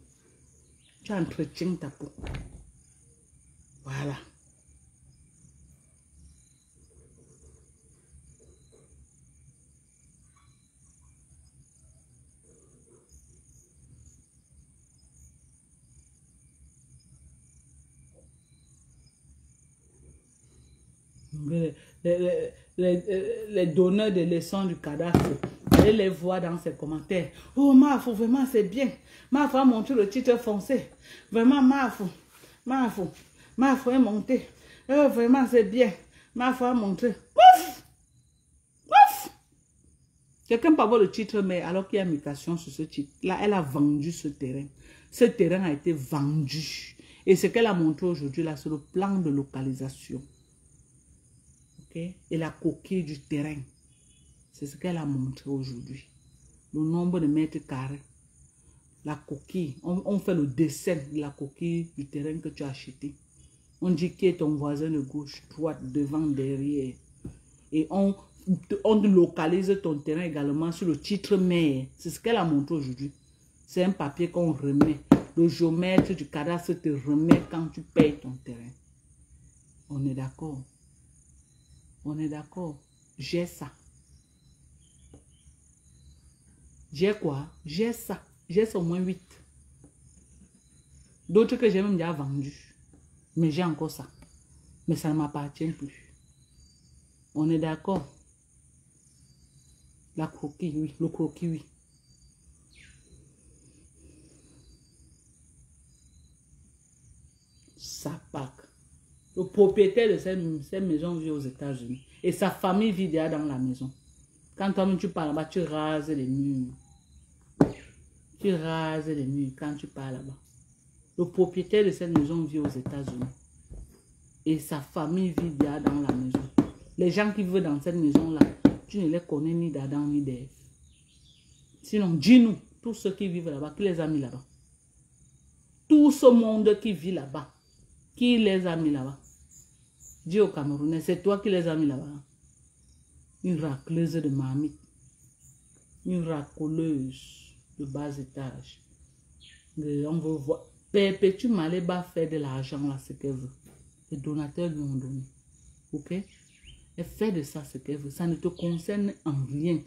Speaker 1: Tu entretiens ta peau. Voilà. Les donneurs de leçons du cadastre, allez les voir dans ses commentaires. Oh, Mafou, vraiment, c'est bien. Mafou a montré le titre foncé. Vraiment, Mafou est monté. Oh, vraiment, c'est bien. Mafou a montré. Ouf! Ouf! Quelqu'un peut avoir le titre, mais alors qu'il y a mutation sur ce titre. Là, elle a vendu ce terrain. Ce terrain a été vendu. Et ce qu'elle a montré aujourd'hui, là, c'est le plan de localisation. Et la coquille du terrain. C'est ce qu'elle a montré aujourd'hui. Le nombre de mètres carrés. La coquille. On fait le dessin de la coquille du terrain que tu as acheté. On dit qui est ton voisin de gauche, droite, devant, derrière. Et on localise ton terrain également sur le titre mère. C'est ce qu'elle a montré aujourd'hui. C'est un papier qu'on remet. Le géomètre du cadastre te remet quand tu payes ton terrain. On est d'accord? On est d'accord. J'ai ça. J'ai quoi? J'ai ça. J'ai au moins 8. D'autres que j'ai même déjà vendus. Mais j'ai encore ça. Mais ça ne m'appartient plus. On est d'accord. La croquille, oui. Le croquis, oui. Ça pack. Le propriétaire de cette maison vit aux États-Unis. Et sa famille vit déjà dans la maison. Quand toi-même tu pars là-bas, tu rases les murs. Tu rases les murs quand tu pars là-bas. Le propriétaire de cette maison vit aux États-Unis. Et sa famille vit déjà dans la maison. Les gens qui vivent dans cette maison-là, tu ne les connais ni d'Adam ni d'Ève. Sinon, dis-nous, tous ceux qui vivent là-bas, qui les a mis là-bas? Tout ce monde qui vit là-bas, qui les a mis là-bas? Dis aux Camerounais, c'est toi qui les as mis là-bas. Une racleuse de marmite. Une racoleuse de bas étage. On veut voir. Perpétue Maléba fait de l'argent là, ce qu'elle veut. Les donateurs lui ont donné. Ok? Elle fait de ça ce qu'elle veut. Ça ne te concerne en rien.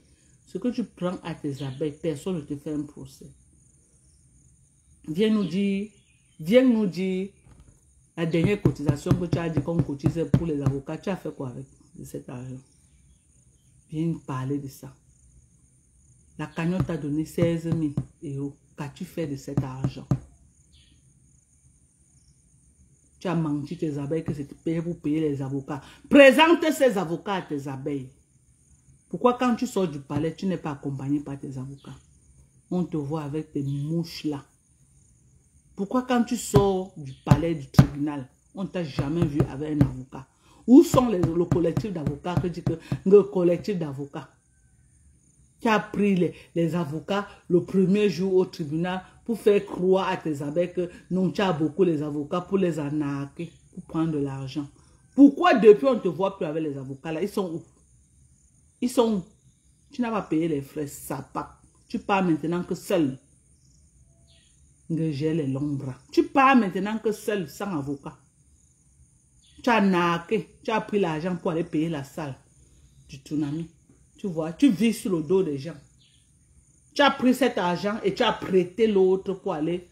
Speaker 1: Ce que tu prends à tes abeilles, personne ne te fait un procès. Viens nous dire la dernière cotisation que tu as dit qu'on cotisait pour les avocats, tu as fait quoi avec cet argent? Viens parler de ça. La cagnotte t'a donné 16 000 €. Qu'as-tu fait de cet argent? Tu as menti tes abeilles que c'était payé pour payer les avocats. Présente ces avocats à tes abeilles. Pourquoi quand tu sors du palais, tu n'es pas accompagné par tes avocats? On te voit avec tes mouches là. Pourquoi quand tu sors du palais, du tribunal, on ne t'a jamais vu avec un avocat? Où sont le collectif d'avocats que dit que le collectif d'avocats? Tu as pris les avocats le premier jour au tribunal pour faire croire à tes abeilles que non, tu as beaucoup les avocats pour les arnaquer, pour prendre de l'argent. Pourquoi depuis on ne te voit plus avec les avocats là? Ils sont où? Ils sont où? Tu n'as pas payé les frais, ça part. Tu pars maintenant que seul. J'ai les longs bras. Tu pars maintenant que seul, sans avocat. Tu as narqué, tu as pris l'argent pour aller payer la salle du tsunami. Tu vois, tu vis sur le dos des gens. Tu as pris cet argent et tu as prêté l'autre pour aller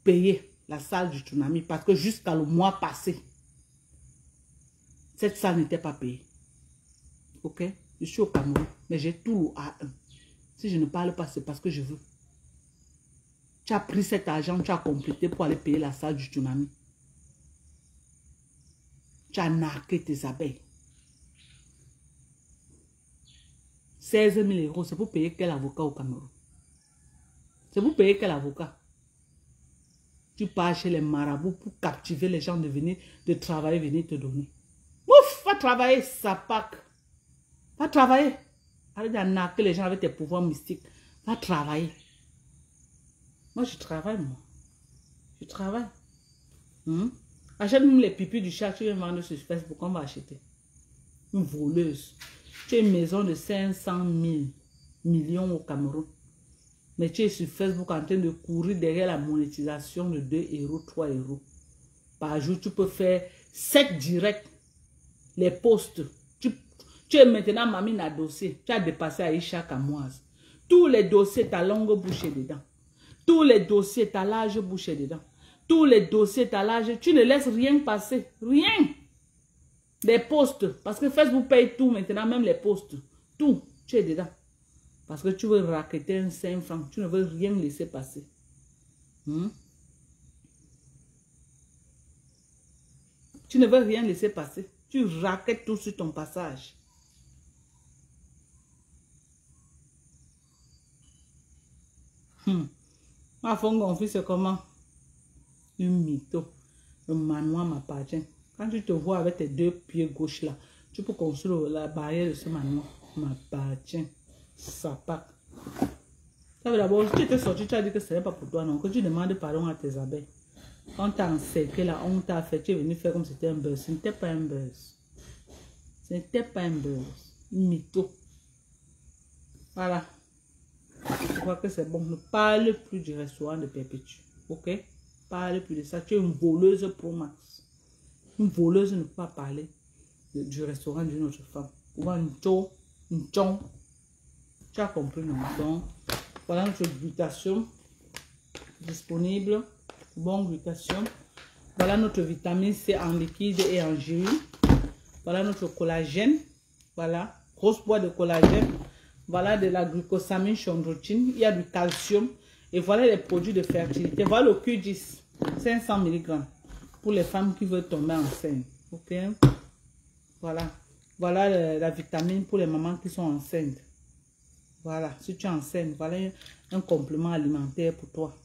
Speaker 1: payer la salle du tsunami parce que jusqu'à le mois passé, cette salle n'était pas payée. Ok? Je suis au Cameroun, mais j'ai tout le A1. Si je ne parle pas, c'est parce que je veux. Tu as pris cet argent, tu as complété pour aller payer la salle du tsunami. Tu as narqué tes abeilles. 16 000 €, c'est pour payer quel avocat au Cameroun? C'est pour payer quel avocat? Tu pars chez les marabouts pour captiver les gens de travailler, venir te donner. Ouf, va travailler, ça pack. Va travailler. Arrête d'arnaquer les gens avec tes pouvoirs mystiques. Va travailler. Moi, je travaille, moi. Je travaille. Achète même les pipis du chat, tu viens vendre sur Facebook, on va acheter. Une voleuse. Tu as une maison de 500 000 millions au Cameroun. Mais tu es sur Facebook en train de courir derrière la monétisation de 2 €, 3 €. Par jour, tu peux faire 7 directs. Les posts. Tu es maintenant mamine à dossier. Tu as dépassé Aïcha Kamoise. Tous les dossiers, ta longue bouchée dedans. Tous les dossiers, ta large bouchée dedans. Tous les dossiers, ta large. Tu ne laisses rien passer. Rien. Des posts. Parce que Facebook paye tout maintenant, même les posts. Tout, tu es dedans. Parce que tu veux racketter un 5 francs. Tu ne veux rien laisser passer. Tu ne veux rien laisser passer. Tu raquettes tout sur ton passage. Ma femme, c'est comment? Une mytho. Le manoir m'appartient. Quand tu te vois avec tes 2 pieds gauche là, tu peux construire la barrière de ce manoir. M'appartient. Ça part. D'abord, si tu étais sorti, tu as dit que ce n'est pas pour toi, non? Que tu demandes pardon à tes abeilles. On t'a encerclé là, on t'a fait, tu es venu faire comme si c'était un buzz. Ce n'était pas un buzz. Ce n'était pas un buzz. Une mytho. Voilà. Je crois que c'est bon. Ne parle plus du restaurant de Perpétue. Ok? Parle plus de ça. Tu es une voleuse pro max. Une voleuse ne peut pas parler du restaurant d'une autre femme. Ou une chon. Tu as compris, non? Donc, voilà notre glutation disponible. Bonne glutation. Voilà notre vitamine C en liquide et en jus. Voilà notre collagène. Voilà. Grosse boîte de collagène. Voilà de la glucosamine chondroïtine. Il y a du calcium. Et voilà les produits de fertilité. Voilà le Q10. 500 mg. Pour les femmes qui veulent tomber enceintes. Ok. Voilà. Voilà la vitamine pour les mamans qui sont enceintes. Voilà. Si tu es enceinte, voilà un complément alimentaire pour toi.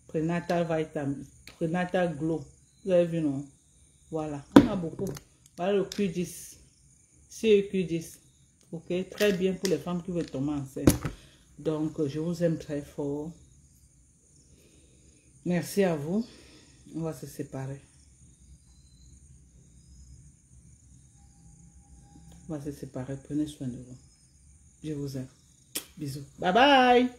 Speaker 1: Prénatal Vitamin. Prénatal Glow. Vous avez vu, non? Voilà. On a beaucoup. Voilà le Q10. C'est le Q10. Ok, très bien pour les femmes qui veulent tomber enceinte. Donc, je vous aime très fort. Merci à vous. On va se séparer. On va se séparer. Prenez soin de vous. Je vous aime. Bisous. Bye bye.